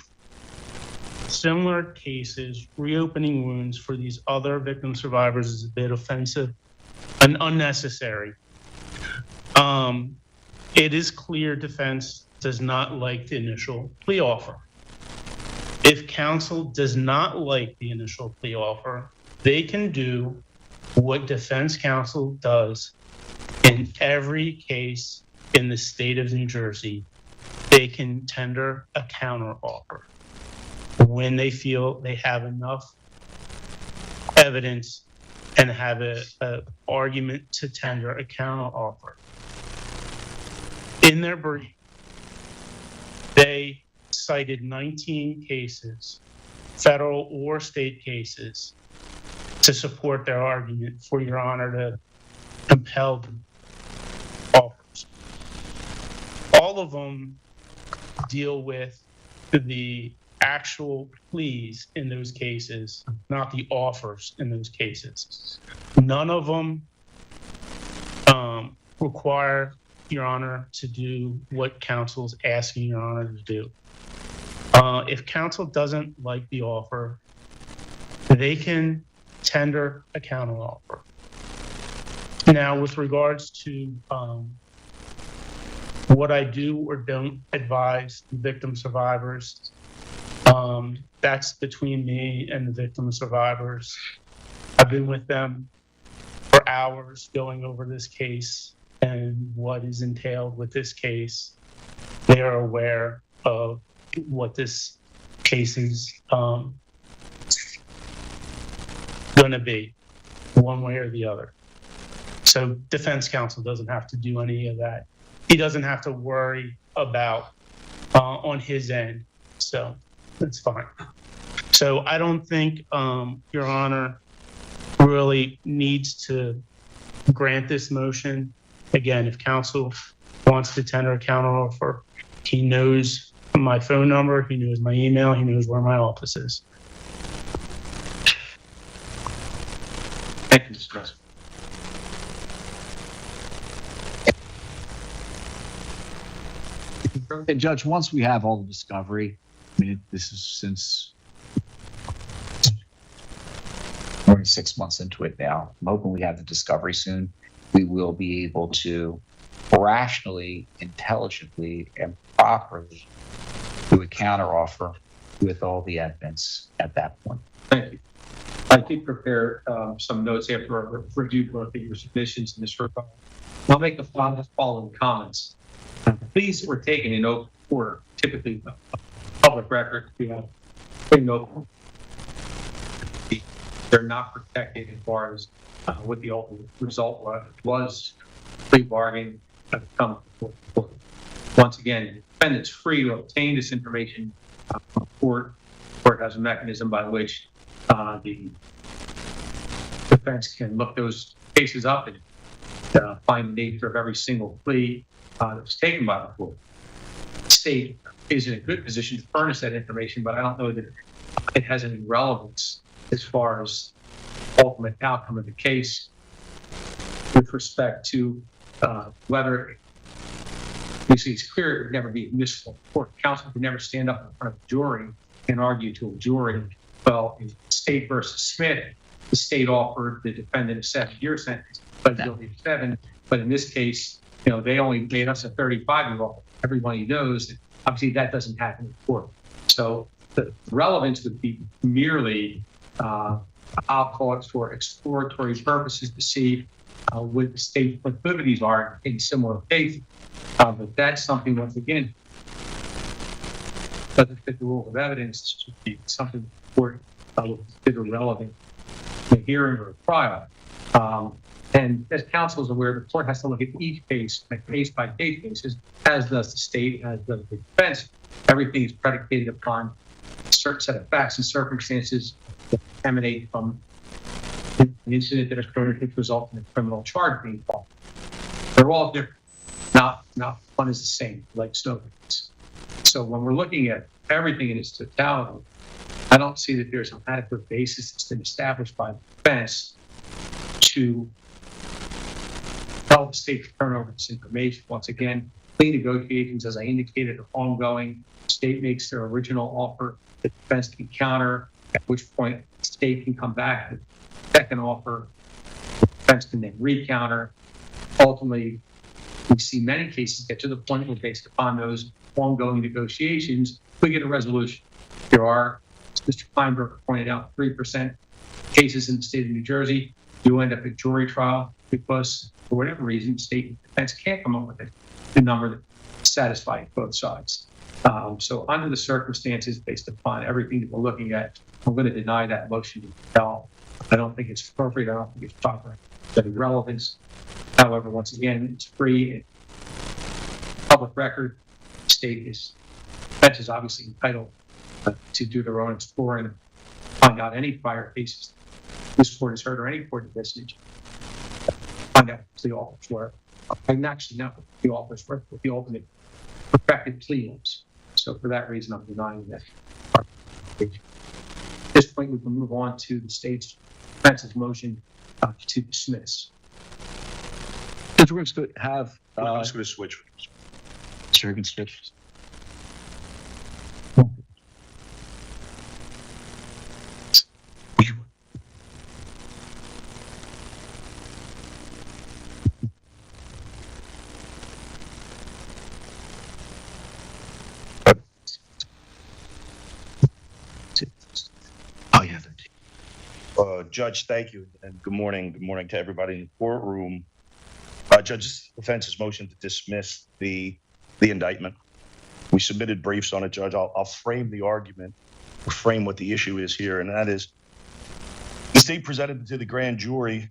similar cases, reopening wounds for these other victim survivors is a bit offensive and unnecessary. It is clear defense does not like the initial plea offer. If counsel does not like the initial plea offer, they can do what defense counsel does in every case in the state of New Jersey. They can tender a counteroffer when they feel they have enough evidence and have an argument to tender a counteroffer. In their brief, they cited 19 cases, federal or state cases, to support their argument for Your Honor to compel the offers. All of them deal with the actual pleas in those cases, not the offers in those cases. None of them require Your Honor to do what counsel's asking Your Honor to do. If counsel doesn't like the offer, they can tender a counteroffer. Now, with regards to what I do or don't advise the victim survivors, that's between me and the victim survivors. I've been with them for hours going over this case and what is entailed with this case. They are aware of what this case is going to be, one way or the other. So defense counsel doesn't have to do any of that. He doesn't have to worry about on his end. So that's fine. So I don't think Your Honor really needs to grant this motion. Again, if counsel wants to tender a counteroffer, he knows my phone number, he knows my email, he knows where my office is. Thank you, Mr. President. And Judge, once we have all the discovery, I mean, this is since we're 6 months into it now. I'm hoping we have the discovery soon. We will be able to rationally, intelligently, and properly do a counteroffer with all the evidence at that point. Thank you. I did prepare some notes after I reviewed both of your submissions in this regard. I'll make the following comments. Pleas were taken in open order, typically a public record. We have open. They're not protected as far as what the ultimate result was. Plea bargain come before the court. Once again, the defendant's free to obtain this information from court. The court has a mechanism by which the defense can look those cases up and find the nature of every single plea that was taken by the court. The state is in a good position to furnish that information, but I don't know that it has any relevance as far as ultimate outcome of the case with respect to whether you see it's clear it would never be admissible. Court counsel could never stand up in front of a jury and argue to a jury. Well, in State versus Smith, the state offered the defendant a 7-year sentence, but guilty of 7. But in this case, they only made us a 35-year-old. Everybody knows that obviously that doesn't happen in court. So the relevance would be merely, I'll call it for exploratory purposes to see what the state proclivities are in similar cases. But that's something, once again, doesn't fit the rule of evidence. It should be something the court will consider relevant in a hearing or a trial. And as counsel is aware, the court has to look at each case on a case-by-case basis, as does the state, as does the defense. Everything is predicated upon a certain set of facts and circumstances that emanate from an incident that occurred that result in a criminal charge being filed. They're all different. Not one is the same, like snowflakes. So when we're looking at everything in its totality, I don't see that there's an adequate basis that's been established by the defense to help the state to turn over this information. Once again, plea negotiations, as I indicated, are ongoing. The state makes their original offer, the defense can counter, at which point the state can come back with a second offer, the defense can then recounter. Ultimately, we see many cases get to the point where, based upon those ongoing negotiations, we get a resolution. There are, as Mr. Kleinberg pointed out, 3% cases in the state of New Jersey do end up at jury trial because, for whatever reason, state and defense can't come up with a number that satisfies both sides. So under the circumstances, based upon everything that we're looking at, I'm going to deny that motion to compel. I don't think it's appropriate. I don't think it's proper. The relevance, however, once again, it's free, public record. Defense is obviously entitled to do their own exploring, find out any prior cases this court has heard or any court of this nature. Find out what the offers were. I'm actually not what the offers were, what the ultimate perfected plea was. So for that reason, I'm denying that. At this point, we can move on to the state's defense's motion to dismiss. We're just going to have. I'm just going to switch. Sure, you can switch. Judge, thank you, and good morning. Good morning to everybody in the courtroom. Judge, defense's motion to dismiss the indictment. We submitted briefs on it, Judge. I'll frame the argument, or frame what the issue is here, and that is the state presented to the grand jury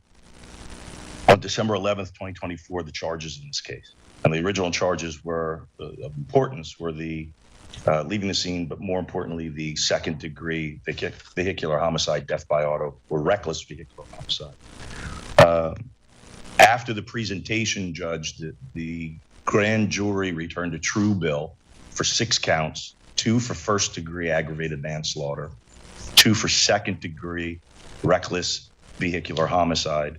on December 11th, 2024, the charges in this case. And the original charges were of importance were the leaving the scene, but more importantly, the second-degree vehicular homicide, death by auto, or reckless vehicular homicide. After the presentation, Judge, the grand jury returned a true bill for 6 counts, 2 for first-degree aggravated manslaughter, 2 for second-degree reckless vehicular homicide,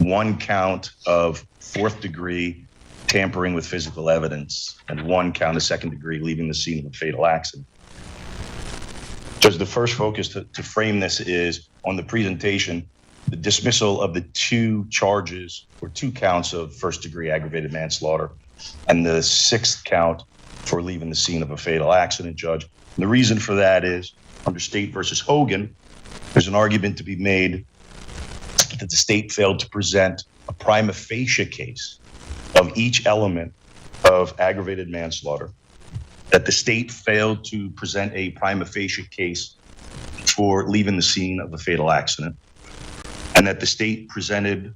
1 count of fourth-degree tampering with physical evidence, and 1 count of second degree leaving the scene of a fatal accident. Judge, the first focus to frame this is on the presentation, the dismissal of the 2 charges or 2 counts of first degree aggravated manslaughter and the 6th count for leaving the scene of a fatal accident, Judge. And the reason for that is under State versus Hogan, there's an argument to be made that the state failed to present a prima facie case of each element of aggravated manslaughter, that the state failed to present a prima facie case for leaving the scene of a fatal accident, and that the state presented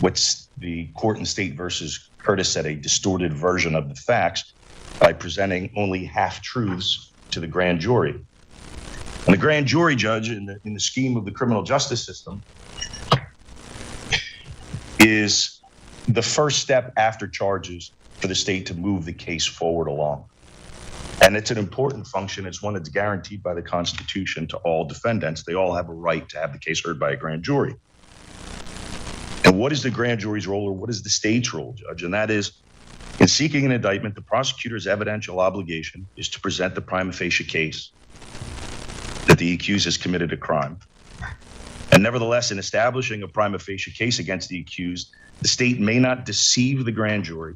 what's the court in State versus Curtis said, a distorted version of the facts by presenting only half-truths to the grand jury. And the grand jury, Judge, in the scheme of the criminal justice system, is the first step after charges for the state to move the case forward along. And it's an important function. It's one that's guaranteed by the Constitution to all defendants. They all have a right to have the case heard by a grand jury. And what is the grand jury's role, or what is the state's role, Judge? And that is, in seeking an indictment, the prosecutor's evidential obligation is to present the prima facie case that the accused has committed a crime. And nevertheless, in establishing a prima facie case against the accused, the state may not deceive the grand jury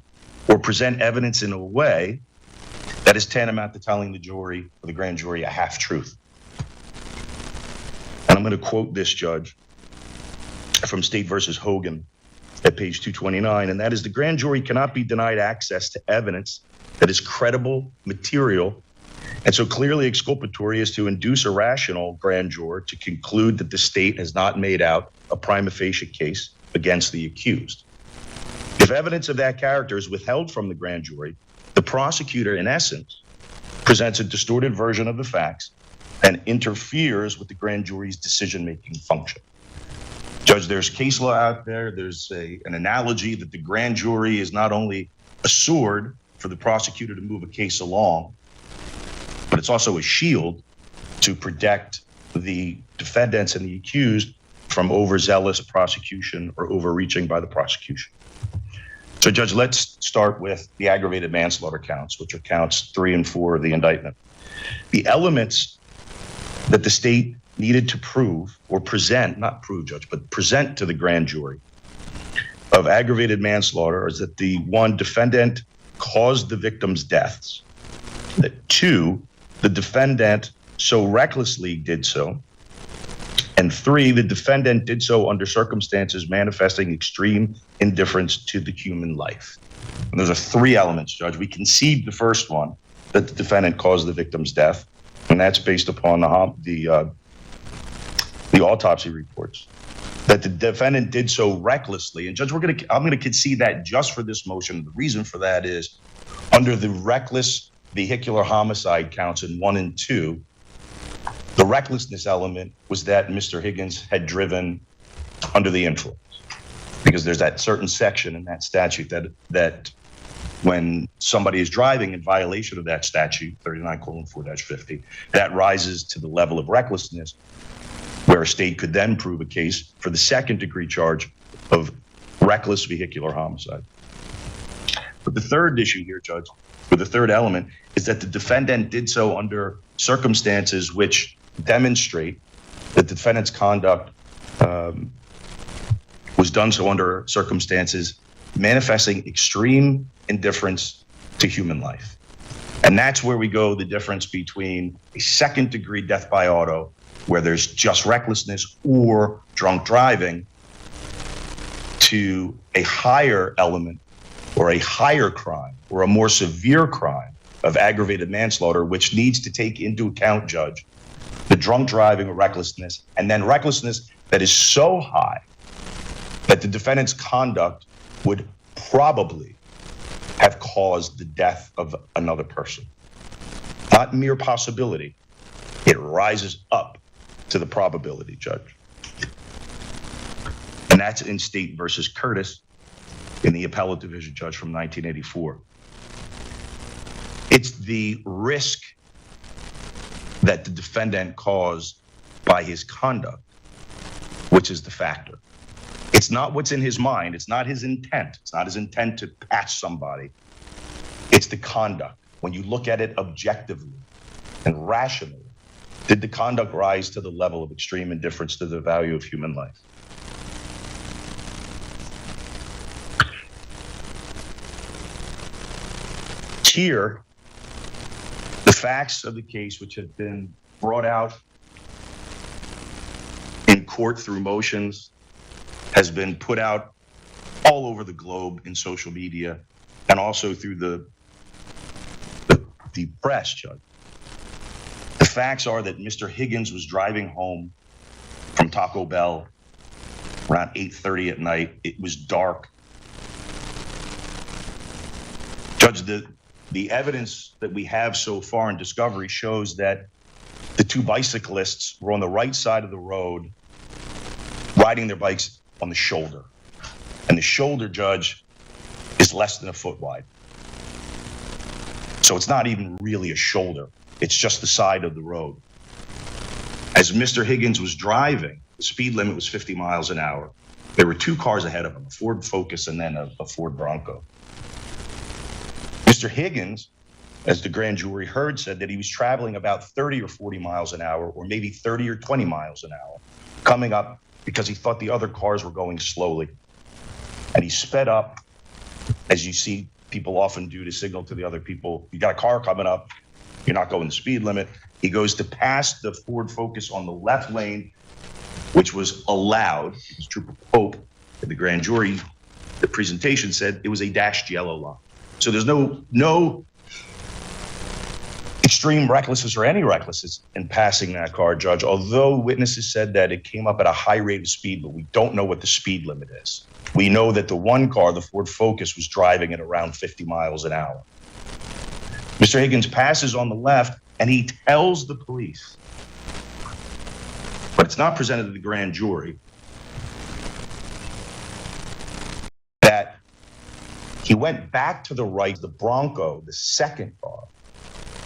or present evidence in a way that is tantamount to telling the jury or the grand jury a half-truth. And I'm going to quote this, Judge, from State versus Hogan at page 229, and that is, the grand jury cannot be denied access to evidence that is credible, material, and so clearly exculpatory as to induce a rational grand juror to conclude that the state has not made out a prima facie case against the accused. If evidence of that character is withheld from the grand jury, the prosecutor, in essence, presents a distorted version of the facts and interferes with the grand jury's decision-making function. Judge, there's case law out there. There's an analogy that the grand jury is not only a sword for the prosecutor to move a case along, but it's also a shield to protect the defendants and the accused from overzealous prosecution or overreaching by the prosecution. So, Judge, let's start with the aggravated manslaughter counts, which are counts 3 and 4 of the indictment. The elements that the state needed to prove or present, not prove, Judge, but present to the grand jury of aggravated manslaughter is that the one, defendant caused the victim's deaths, that 2, the defendant so recklessly did so, and 3, the defendant did so under circumstances manifesting extreme indifference to the human life. And those are 3 elements, Judge. We concede the first one, that the defendant caused the victim's death, and that's based upon the autopsy reports. That the defendant did so recklessly, and Judge, I'm going to concede that just for this motion. The reason for that is under the reckless vehicular homicide counts in 1 and 2, the recklessness element was that Mr. Higgins had driven under the influence, because there's that certain section in that statute that when somebody is driving in violation of that statute, 39:4-50, that rises to the level of recklessness, where a state could then prove a case for the second-degree charge of reckless vehicular homicide. But the third issue here, Judge, or the third element, is that the defendant did so under circumstances which demonstrate that the defendant's conduct was done so under circumstances manifesting extreme indifference to human life. And that's where we go the difference between a second-degree death by auto, where there's just recklessness or drunk driving, to a higher element or a higher crime or a more severe crime of aggravated manslaughter, which needs to take into account, Judge, the drunk driving or recklessness, and then recklessness that is so high that the defendant's conduct would probably have caused the death of another person. Not mere possibility. It rises up to the probability, Judge. And that's in State versus Curtis in the Appellate Division, Judge, from 1984. It's the risk that the defendant caused by his conduct, which is the factor. It's not what's in his mind. It's not his intent. It's not his intent to pass somebody. It's the conduct. When you look at it objectively and rationally, did the conduct rise to the level of extreme indifference to the value of human life? Here, the facts of the case, which have been brought out in court through motions, has been put out all over the globe in social media and also through the press, Judge. The facts are that Mr. Higgins was driving home from Taco Bell around 8:30 at night. It was dark. Judge, the evidence that we have so far in discovery shows that the 2 bicyclists were on the right side of the road, riding their bikes on the shoulder. And the shoulder, Judge, is less than a foot wide. So it's not even really a shoulder. It's just the side of the road. As Mr. Higgins was driving, the speed limit was 50 miles an hour. There were 2 cars ahead of him, a Ford Focus and then a Ford Bronco. Mr. Higgins, as the grand jury heard, said that he was traveling about 30 or 40 miles an hour, or maybe 30 or 20 miles an hour. coming up because he thought the other cars were going slowly. And he sped up, as you see people often do to signal to the other people, you got a car coming up, you're not going the speed limit. He goes to pass the Ford Focus on the left lane, which was allowed, because Trooper Pope, the grand jury, the presentation said it was a dashed yellow line. So there's no extreme recklessness or any recklessness in passing that car, Judge, although witnesses said that it came up at a high rate of speed, but we don't know what the speed limit is. We know that the one car, the Ford Focus, was driving at around 50 miles an hour. Mr. Higgins passes on the left, and he tells the police, but it's not presented to the grand jury, that he went back to the right. The Bronco, the second car,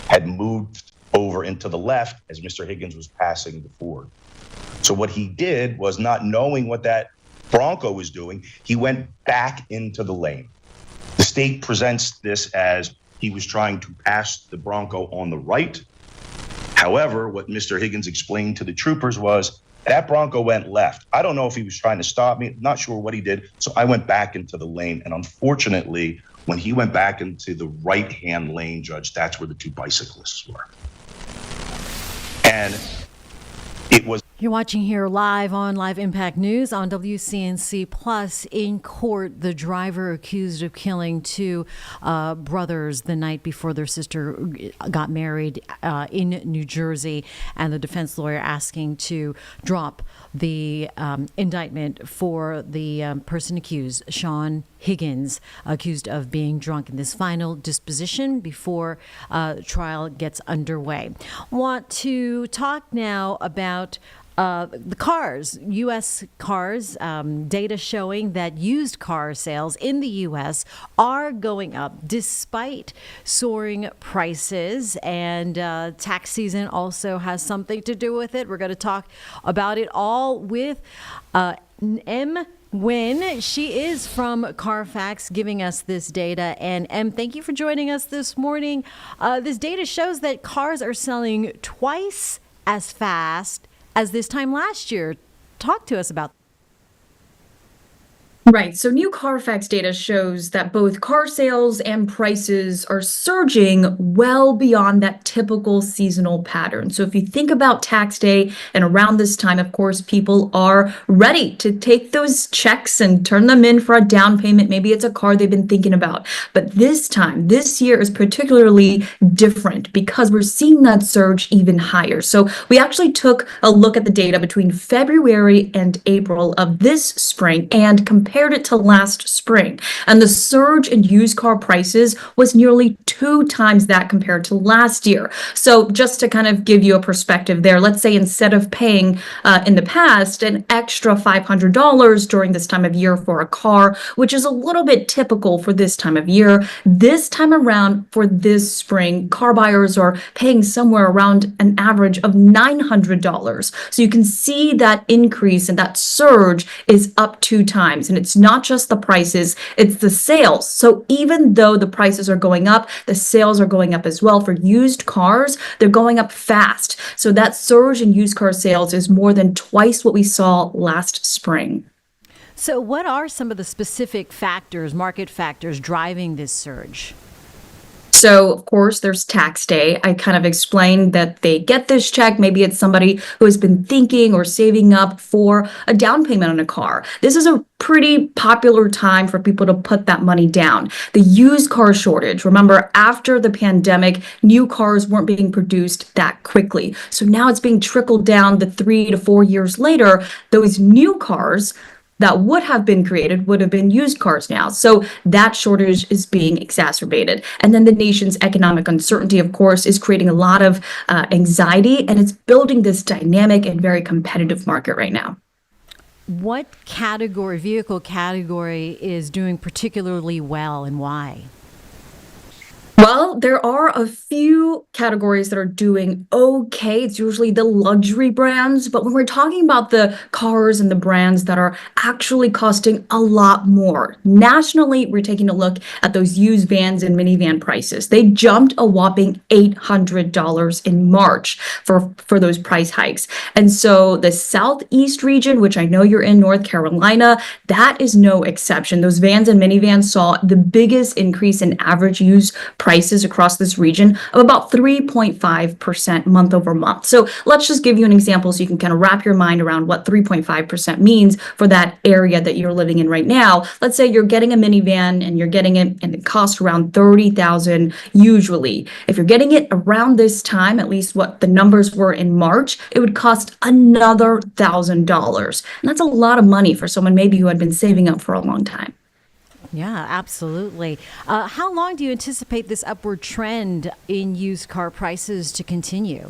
had moved over into the left as Mr. Higgins was passing the Ford. So what he did was, not knowing what that Bronco was doing, he went back into the lane. The state presents this as he was trying to pass the Bronco on the right. However, what Mr. Higgins explained to the troopers was, that Bronco went left. I don't know if he was trying to stop me, not sure what he did, so I went back into the lane. And unfortunately, when he went back into the right-hand lane, Judge, that's where the two bicyclists were. And it was... You're watching here live on Live Impact News on WCNC Plus. In court, the driver accused of killing two brothers the night before their sister got married in New Jersey, and the defense lawyer asking to drop the indictment for the person accused, Sean Higgins, accused of being drunk, in this final disposition before trial gets underway. Want to talk now about the cars, U.S. cars, data showing that used car sales in the U.S. are going up despite soaring prices, and tax season also has something to do with it. We're going to talk about it all with M. Nguyen. She is from Carfax, giving us this data. And M, thank you for joining us this morning. This data shows that cars are selling twice as fast as this time last year. Talk to us about that. Right. So new Carfax data shows that both car sales and prices are surging well beyond that typical seasonal pattern. So if you think about tax day and around this time, of course, people are ready to take those checks and turn them in for a down payment. Maybe it's a car they've been thinking about. But this time, this year is particularly different because we're seeing that surge even higher. So we actually took a look at the data between February and April of this spring and compared it to last spring. And the surge in used car prices was nearly 2 times that compared to last year. So just to kind of give you a perspective there, let's say instead of paying in the past an extra $500 during this time of year for a car, which is a little bit typical for this time of year, this time around for this spring, car buyers are paying somewhere around an average of $900. So you can see that increase and that surge is up 2 times. And it's not just the prices, it's the sales. So even though the prices are going up, the sales are going up as well. For used cars, they're going up fast. So that surge in used car sales is more than twice what we saw last spring. So what are some of the specific factors, market factors, driving this surge? So, of course, there's tax day. I kind of explained that they get this check. Maybe it's somebody who has been thinking or saving up for a down payment on a car. This is a pretty popular time for people to put that money down. The used car shortage. Remember, after the pandemic, new cars weren't being produced that quickly. So now it's being trickled down the 3 to 4 years later. Those new cars that would have been created would have been used cars now. So that shortage is being exacerbated. And then the nation's economic uncertainty, of course, is creating a lot of anxiety, and it's building this dynamic and very competitive market right now. What category, vehicle category, is doing particularly well, and why? Well, there are a few categories that are doing okay. It's usually the luxury brands, but when we're talking about the cars and the brands that are actually costing a lot more, nationally, we're taking a look at those used vans and minivan prices. They jumped a whopping $800 in March for those price hikes. And so the Southeast region, which I know you're in North Carolina, that is no exception. Those vans and minivans saw the biggest increase in average used prices across this region of about 3.5% month over month. So let's just give you an example so you can kind of wrap your mind around what 3.5% means for that area that you're living in right now. Let's say you're getting a minivan and you're getting it and it costs around $30,000 usually. If you're getting it around this time, at least what the numbers were in March, it would cost another $1,000. And that's a lot of money for someone maybe who had been saving up for a long time. Yeah, absolutely. How long do you anticipate this upward trend in used car prices to continue?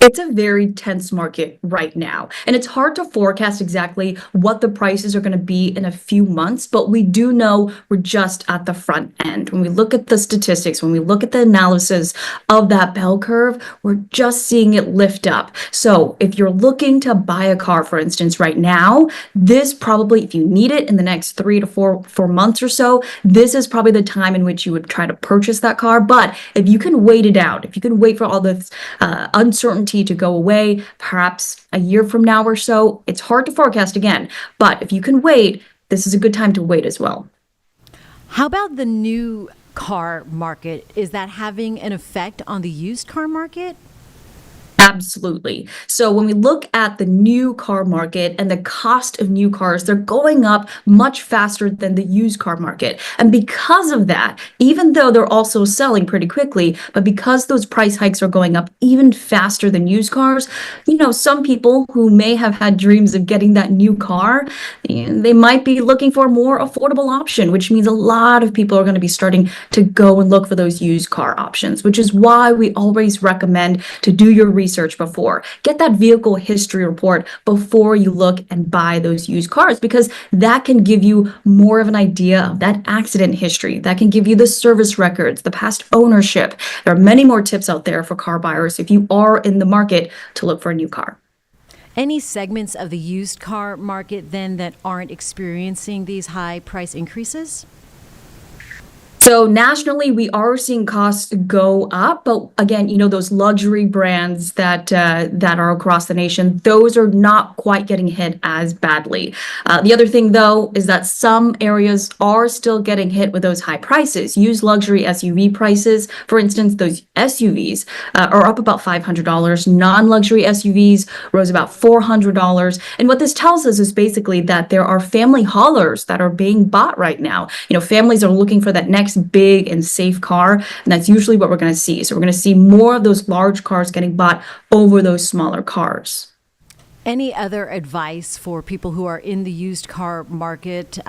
It's a very tense market right now, and it's hard to forecast exactly what the prices are going to be in a few months, but we do know we're just at the front end. When we look at the statistics, when we look at the analysis of that bell curve, we're just seeing it lift up. So if you're looking to buy a car, for instance, right now, this probably, if you need it in the next 3 to 4 months or so, this is probably the time in which you would try to purchase that car. But if you can wait it out, if you can wait for all this uncertainty to go away, perhaps a year from now or so. It's hard to forecast again, but if you can wait, this is a good time to wait as well. How about the new car market? Is that having an effect on the used car market? Absolutely. So when we look at the new car market and the cost of new cars, they're going up much faster than the used car market. And because of that, even though they're also selling pretty quickly, but because those price hikes are going up even faster than used cars, some people who may have had dreams of getting that new car, they might be looking for a more affordable option, which means a lot of people are going to be starting to go and look for those used car options, which is why we always recommend to do your research before. Get that vehicle history report before you look and buy those used cars, because that can give you more of an idea of that accident history. That can give you the service records, the past ownership. There are many more tips out there for car buyers if you are in the market to look for a new car. Any segments of the used car market then that aren't experiencing these high price increases? So nationally, we are seeing costs go up, but again, those luxury brands that are across the nation, those are not quite getting hit as badly. The other thing, though, is that some areas are still getting hit with those high prices. Used luxury SUV prices, for instance, those SUVs are up about $500. Non-luxury SUVs rose about $400. And what this tells us is basically that there are family haulers that are being bought right now. Families are looking for that next big and safe car, and that's usually what we're going to see. So we're going to see more of those large cars getting bought over those smaller cars. Any other advice for people who are in the used car market,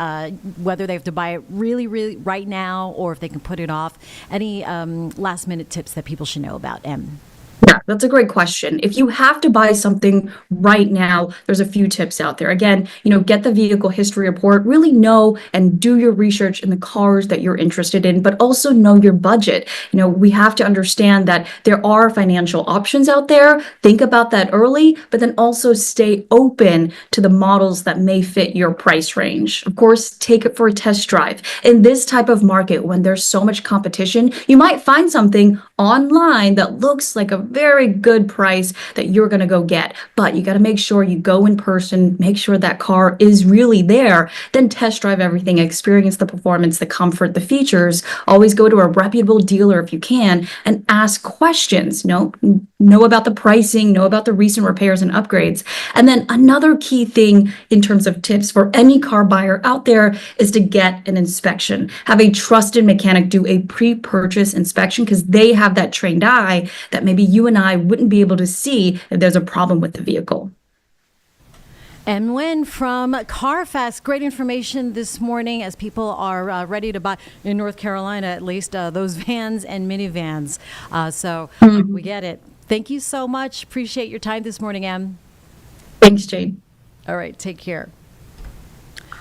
whether they have to buy it really, really right now or if they can put it off? Any last minute tips that people should know about, Em? Yeah, that's a great question. If you have to buy something right now, there's a few tips out there. Again, get the vehicle history report, really know and do your research in the cars that you're interested in, but also know your budget. We have to understand that there are financial options out there. Think about that early, but then also stay open to the models that may fit your price range. Of course, take it for a test drive. In this type of market, when there's so much competition, you might find something online that looks like a very good price that you're going to go get. But you got to make sure you go in person, make sure that car is really there, then test drive everything, experience the performance, the comfort, the features. Always go to a reputable dealer if you can and ask questions. Know about the pricing, know about the recent repairs and upgrades. And then another key thing in terms of tips for any car buyer out there is to get an inspection. Have a trusted mechanic do a pre-purchase inspection, because they have that trained eye that maybe you and I wouldn't be able to see if there's a problem with the vehicle. And Nguyen from CarFast, great information this morning as people are ready to buy, in North Carolina at least, those vans and minivans. So we get it. Thank you so much. Appreciate your time this morning, Em. Thanks, Jade. All right, take care.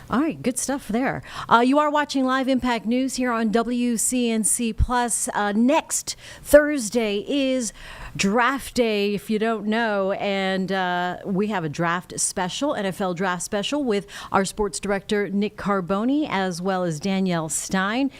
All right, good stuff there. You are watching Live Impact News here on WCNC Plus. Next Thursday is draft day, if you don't know, and we have a draft special, NFL draft special, with our sports director Nick Carboni as well as Danielle Stein,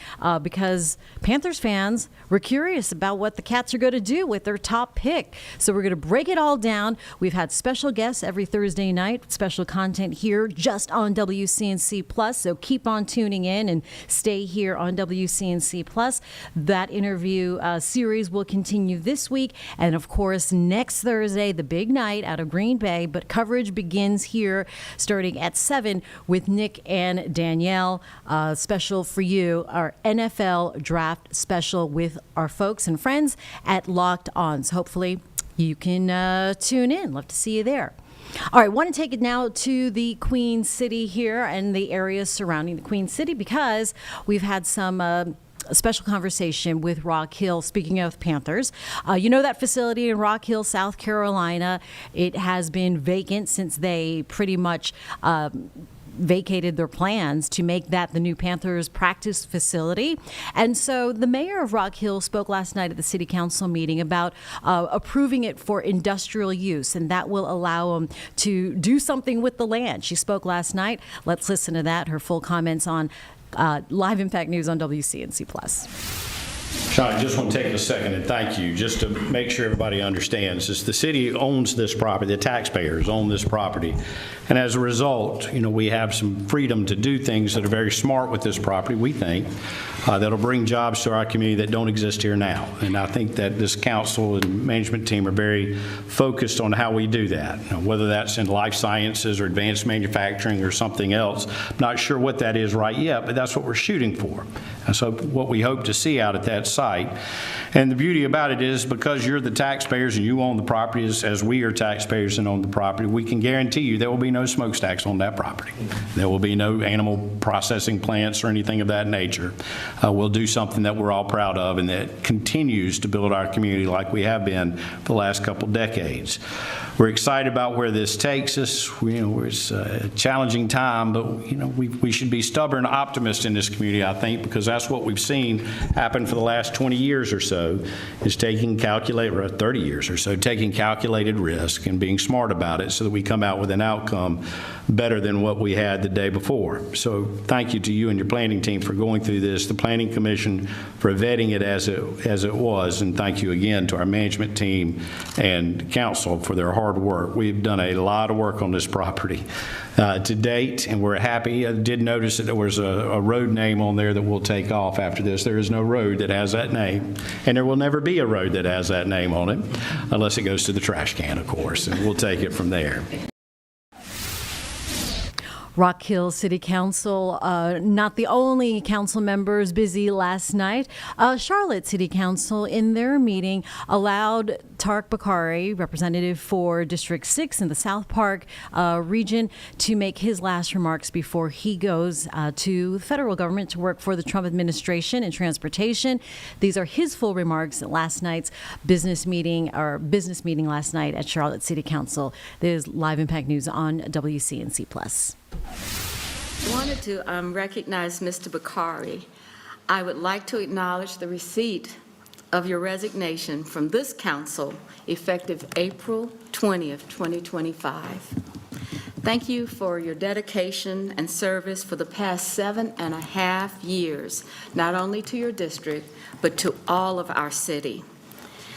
because Panthers fans were curious about what the Cats are going to do with their top pick. So we're going to break it all down. We've had special guests every Thursday night, special content here just on WCNC Plus. So keep on tuning in and stay here on WCNC Plus. That interview series will continue this week. And of course, next Thursday, the big night out of Green Bay. But coverage begins here starting at 7 with Nick and Danielle. Special for you, our NFL draft special with our folks and friends at Locked On. So hopefully you can tune in. Love to see you there. All right, want to take it now to the Queen City here and the areas surrounding the Queen City, because we've had some a special conversation with Rock Hill. Speaking of Panthers, you know that facility in Rock Hill, South Carolina, it has been vacant since they pretty much vacated their plans to make that the new Panthers practice facility. And so the mayor of Rock Hill spoke last night at the city council meeting about approving it for industrial use, and that will allow them to do something with the land. She spoke last night. Let's listen to that, her full comments on Live Impact News on WCNC Plus. Sean, I just want to take a second and thank you, just to make sure everybody understands this. The city owns this property, the taxpayers own this property, and as a result, you know, we have some freedom to do things that are very smart with this property, we think, that'll bring jobs to our community that don't exist here now. And I think that this council and management team are very focused on how we do that, you know, whether that's in life sciences or advanced manufacturing or something else. I'm not sure what that is right yet, but that's what we're shooting for. And so what we hope to see out at that site. And the beauty about it is, because you're the taxpayers and you own the property as we are taxpayers and own the property, we can guarantee you there will be no smokestacks on that property. There will be no animal processing plants or anything of that nature. We'll do something that we're all proud of and that continues to build our community like we have been for the last couple decades. We're excited about where this takes us. It's a challenging time, but we should be stubborn optimists in this community, I think, because that's what we've seen happen for the last 20 years or so, is taking 30 years or so, taking calculated risk and being smart about it so that we come out with an outcome better than what we had the day before. So thank you to you and your planning team for going through this, the Planning Commission for vetting it as it was, and thank you again to our management team and council for their hard work. We've done a lot of work on this property to date, and we're happy. I did notice that there was a road name on there that will take off after this. There is no road that has that name, and there will never be a road that has that name on it, unless it goes to the trash can, of course, and we'll take it from there. Rock Hill City Council, not the only council members busy last night. Charlotte City Council, in their meeting, allowed Tarek Bakari, representative for District 6 in the South Park region, to make his last remarks before he goes to the federal government to work for the Trump administration in transportation. These are his full remarks at last night's business meeting last night at Charlotte City Council. There's Live Impact News on WCNC Plus. I wanted to recognize Mr. Bakari. I would like to acknowledge the receipt of your resignation from this council effective April 20th, 2025. Thank you for your dedication and service for the past 7.5 years, not only to your district, but to all of our city.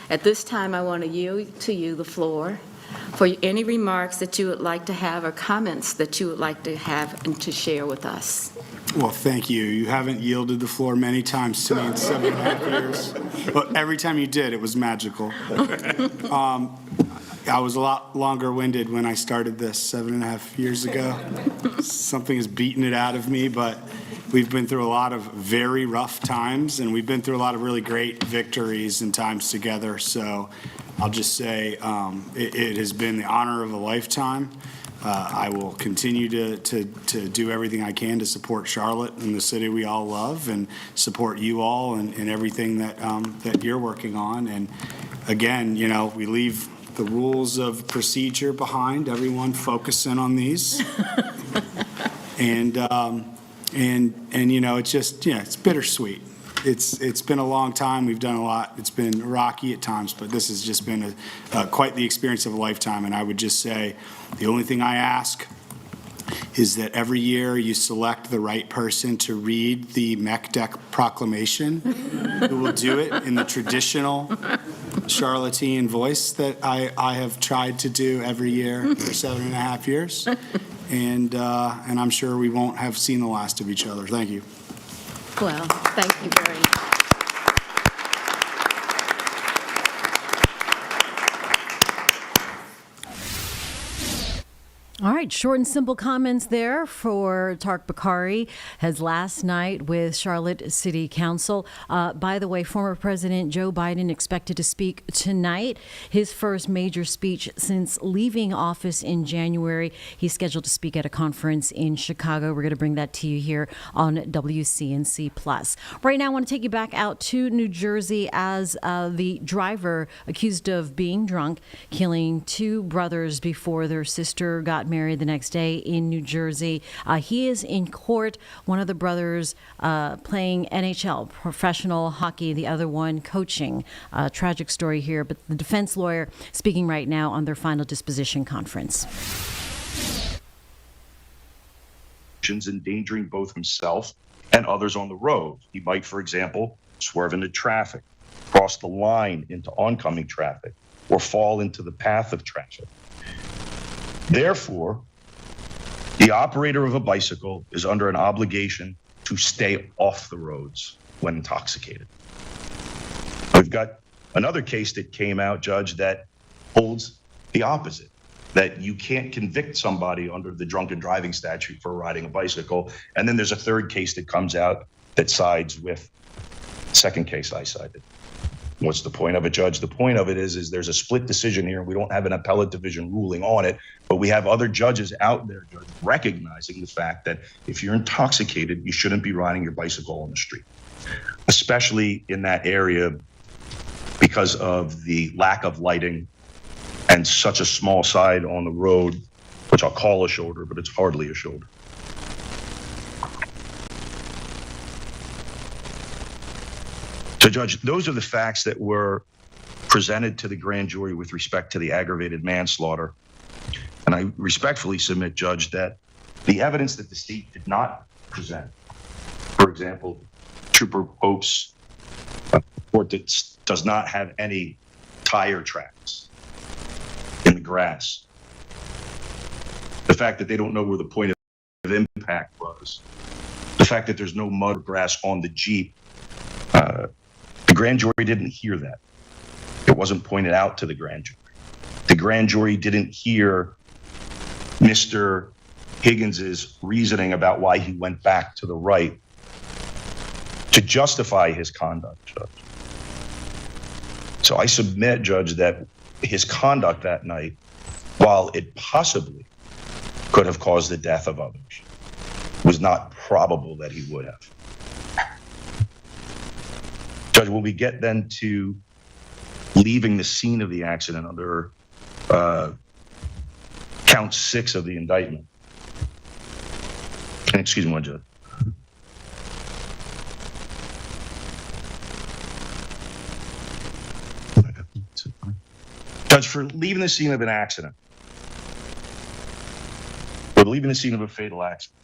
At this time, I want to yield to you the floor for any remarks that you would like to have or comments that you would like to have and to share with us. Well, thank you. You haven't yielded the floor many times to me in 7.5 years, but every time you did, it was magical. I was a lot longer-winded when I started this 7.5 years ago. Something has beaten it out of me, but we've been through a lot of very rough times, and we've been through a lot of really great victories and times together. So I'll just say it has been the honor of a lifetime. I will continue to do everything I can to support Charlotte and the city we all love, and support you all and everything that you're working on. And again, we leave the rules of procedure behind. Everyone focus in on these. And you know, it's just, yeah, it's bittersweet. It's been a long time. We've done a lot. It's been rocky at times, but this has just been quite the experience of a lifetime. And I would just say, the only thing I ask is that every year you select the right person to read the MECDEC proclamation, who will do it in the traditional Charlottean voice that I have tried to do every year for 7.5 years. And I'm sure we won't have seen the last of each other. Thank you. Well, thank you very much. All right, short and simple comments there for Tarek Bakari, his last night with Charlotte City Council. By the way, former President Joe Biden expected to speak tonight, his first major speech since leaving office in January. He's scheduled to speak at a conference in Chicago. We're going to bring that to you here on WCNC Plus. Right now, I want to take you back out to New Jersey as the driver accused of being drunk, killing two brothers before their sister got married the next day in New Jersey. He is in court. One of the brothers playing NHL, professional hockey, the other one coaching. Tragic story here, but the defense lawyer speaking right now on their final disposition conference. Endangering both himself and others on the road. He might, for example, swerve into traffic, cross the line into oncoming traffic, or fall into the path of traffic. Therefore, the operator of a bicycle is under an obligation to stay off the roads when intoxicated. We've got another case that came out, Judge, that holds the opposite, that you can't convict somebody under the drunken driving statute for riding a bicycle. And then there's a third case that comes out that sides with the second case I cited. What's the point of it, Judge? The point of it is there's a split decision here. We don't have an appellate division ruling on it, but we have other judges out there, Judge, recognizing the fact that if you're intoxicated, you shouldn't be riding your bicycle on the street, especially in that area because of the lack of lighting and such a small side on the road, which I'll call a shoulder, but it's hardly a shoulder. So, Judge, those are the facts that were presented to the grand jury with respect to the aggravated manslaughter. And I respectfully submit, Judge, that the evidence that the state did not present, for example, Trooper Pope's report that does not have any tire tracks in the grass, the fact that they don't know where the point of impact was, the fact that there's no mud or grass on the Jeep, the grand jury didn't hear that. It wasn't pointed out to the grand jury. The grand jury didn't hear Mr. Higgins's reasoning about why he went back to the right to justify his conduct, Judge. So I submit, Judge, that his conduct that night, while it possibly could have caused the death of others, was not probable that he would have. Judge, when we get then to leaving the scene of the accident under count 6 of the indictment, and excuse me, one Judge. Judge, for leaving the scene of an accident, or leaving the scene of a fatal accident,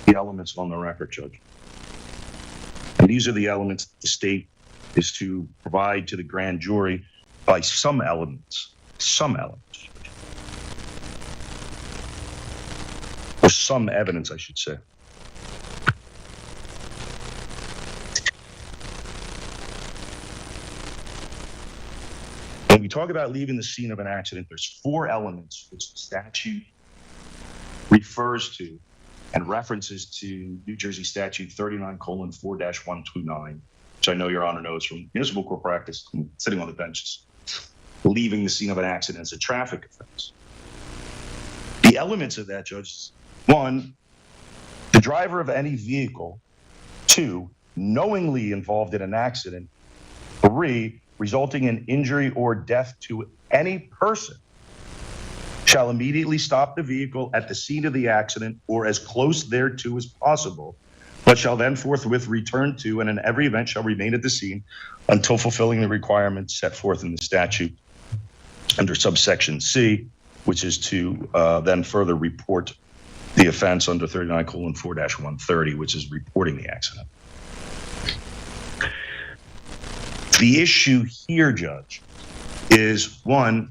the elements on the record, Judge. And these are the elements the state is to provide to the grand jury by some elements, or some evidence, I should say. When we talk about leaving the scene of an accident, there's 4 elements which the statute refers to and references to New Jersey Statute 39:4-129, which I know Your Honor knows from municipal court practice, sitting on the benches. Leaving the scene of an accident is a traffic offense. The elements of that, Judge, 1, the driver of any vehicle; 2, knowingly involved in an accident; 3, resulting in injury or death to any person shall immediately stop the vehicle at the scene of the accident or as close thereto as possible, but shall then forthwith return to and in every event shall remain at the scene until fulfilling the requirements set forth in the statute under subsection C, which is to then further report the offense under 39:4-130, which is reporting the accident. The issue here, Judge, is one,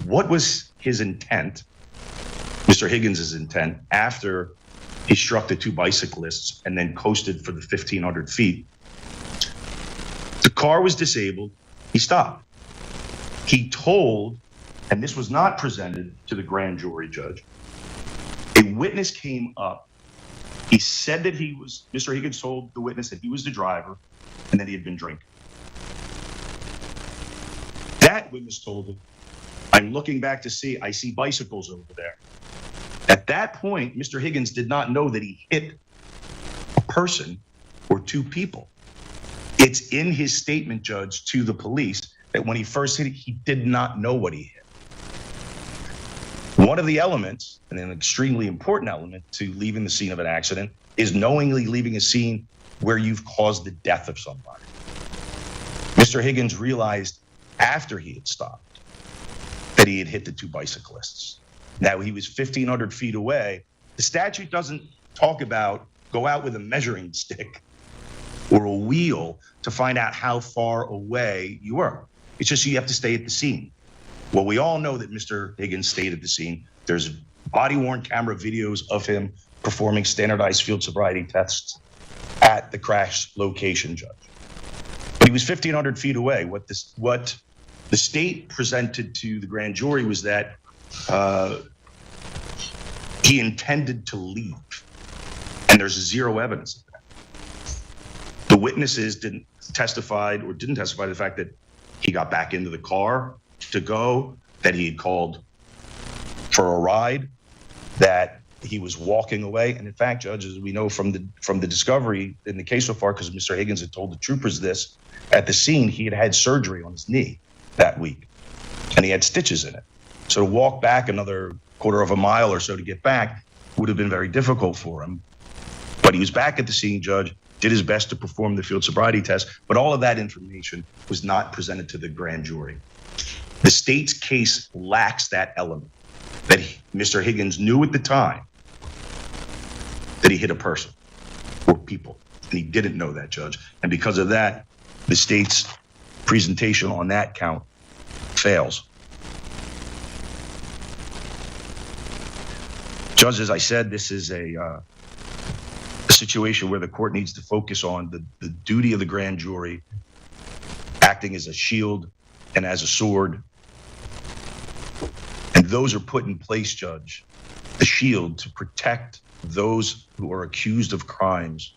what was his intent, Mr. Higgins' intent, after he struck the two bicyclists and then coasted for the 1,500 feet? The car was disabled. He stopped. He told, and this was not presented to the grand jury, Judge, a witness came up. He said that Mr. Higgins told the witness that he was the driver and that he had been drinking. That witness told him, I'm looking back to see, I see bicycles over there. At that point, Mr. Higgins did not know that he hit a person or two people. It's in his statement, Judge, to the police that when he first hit it, he did not know what he hit. One of the elements, and an extremely important element to leaving the scene of an accident, is knowingly leaving a scene where you've caused the death of somebody. Mr. Higgins realized after he had stopped that he had hit the two bicyclists. Now, he was 1,500 feet away. The statute doesn't talk about go out with a measuring stick or a wheel to find out how far away you were. It's just you have to stay at the scene. Well, we all know that Mr. Higgins stayed at the scene. There's body-worn camera videos of him performing standardized field sobriety tests at the crash location, Judge. But he was 1,500 feet away. What the state presented to the grand jury was that he intended to leave, and there's zero evidence of that. The witnesses didn't testify to the fact that he got back into the car to go, that he had called for a ride, that he was walking away. And in fact, Judge, as we know from the discovery in the case so far, because Mr. Higgins had told the troopers this at the scene, he had had surgery on his knee that week, and he had stitches in it. So to walk back another quarter of a mile or so to get back would have been very difficult for him. But he was back at the scene, Judge, did his best to perform the field sobriety test, but all of that information was not presented to the grand jury. The state's case lacks that element, that Mr. Higgins knew at the time that he hit a person or people, and he didn't know that, Judge. And because of that, the state's presentation on that count fails. Judge, as I said, this is a situation where the court needs to focus on the duty of the grand jury acting as a shield and as a sword. And those are put in place, Judge, the shield to protect those who are accused of crimes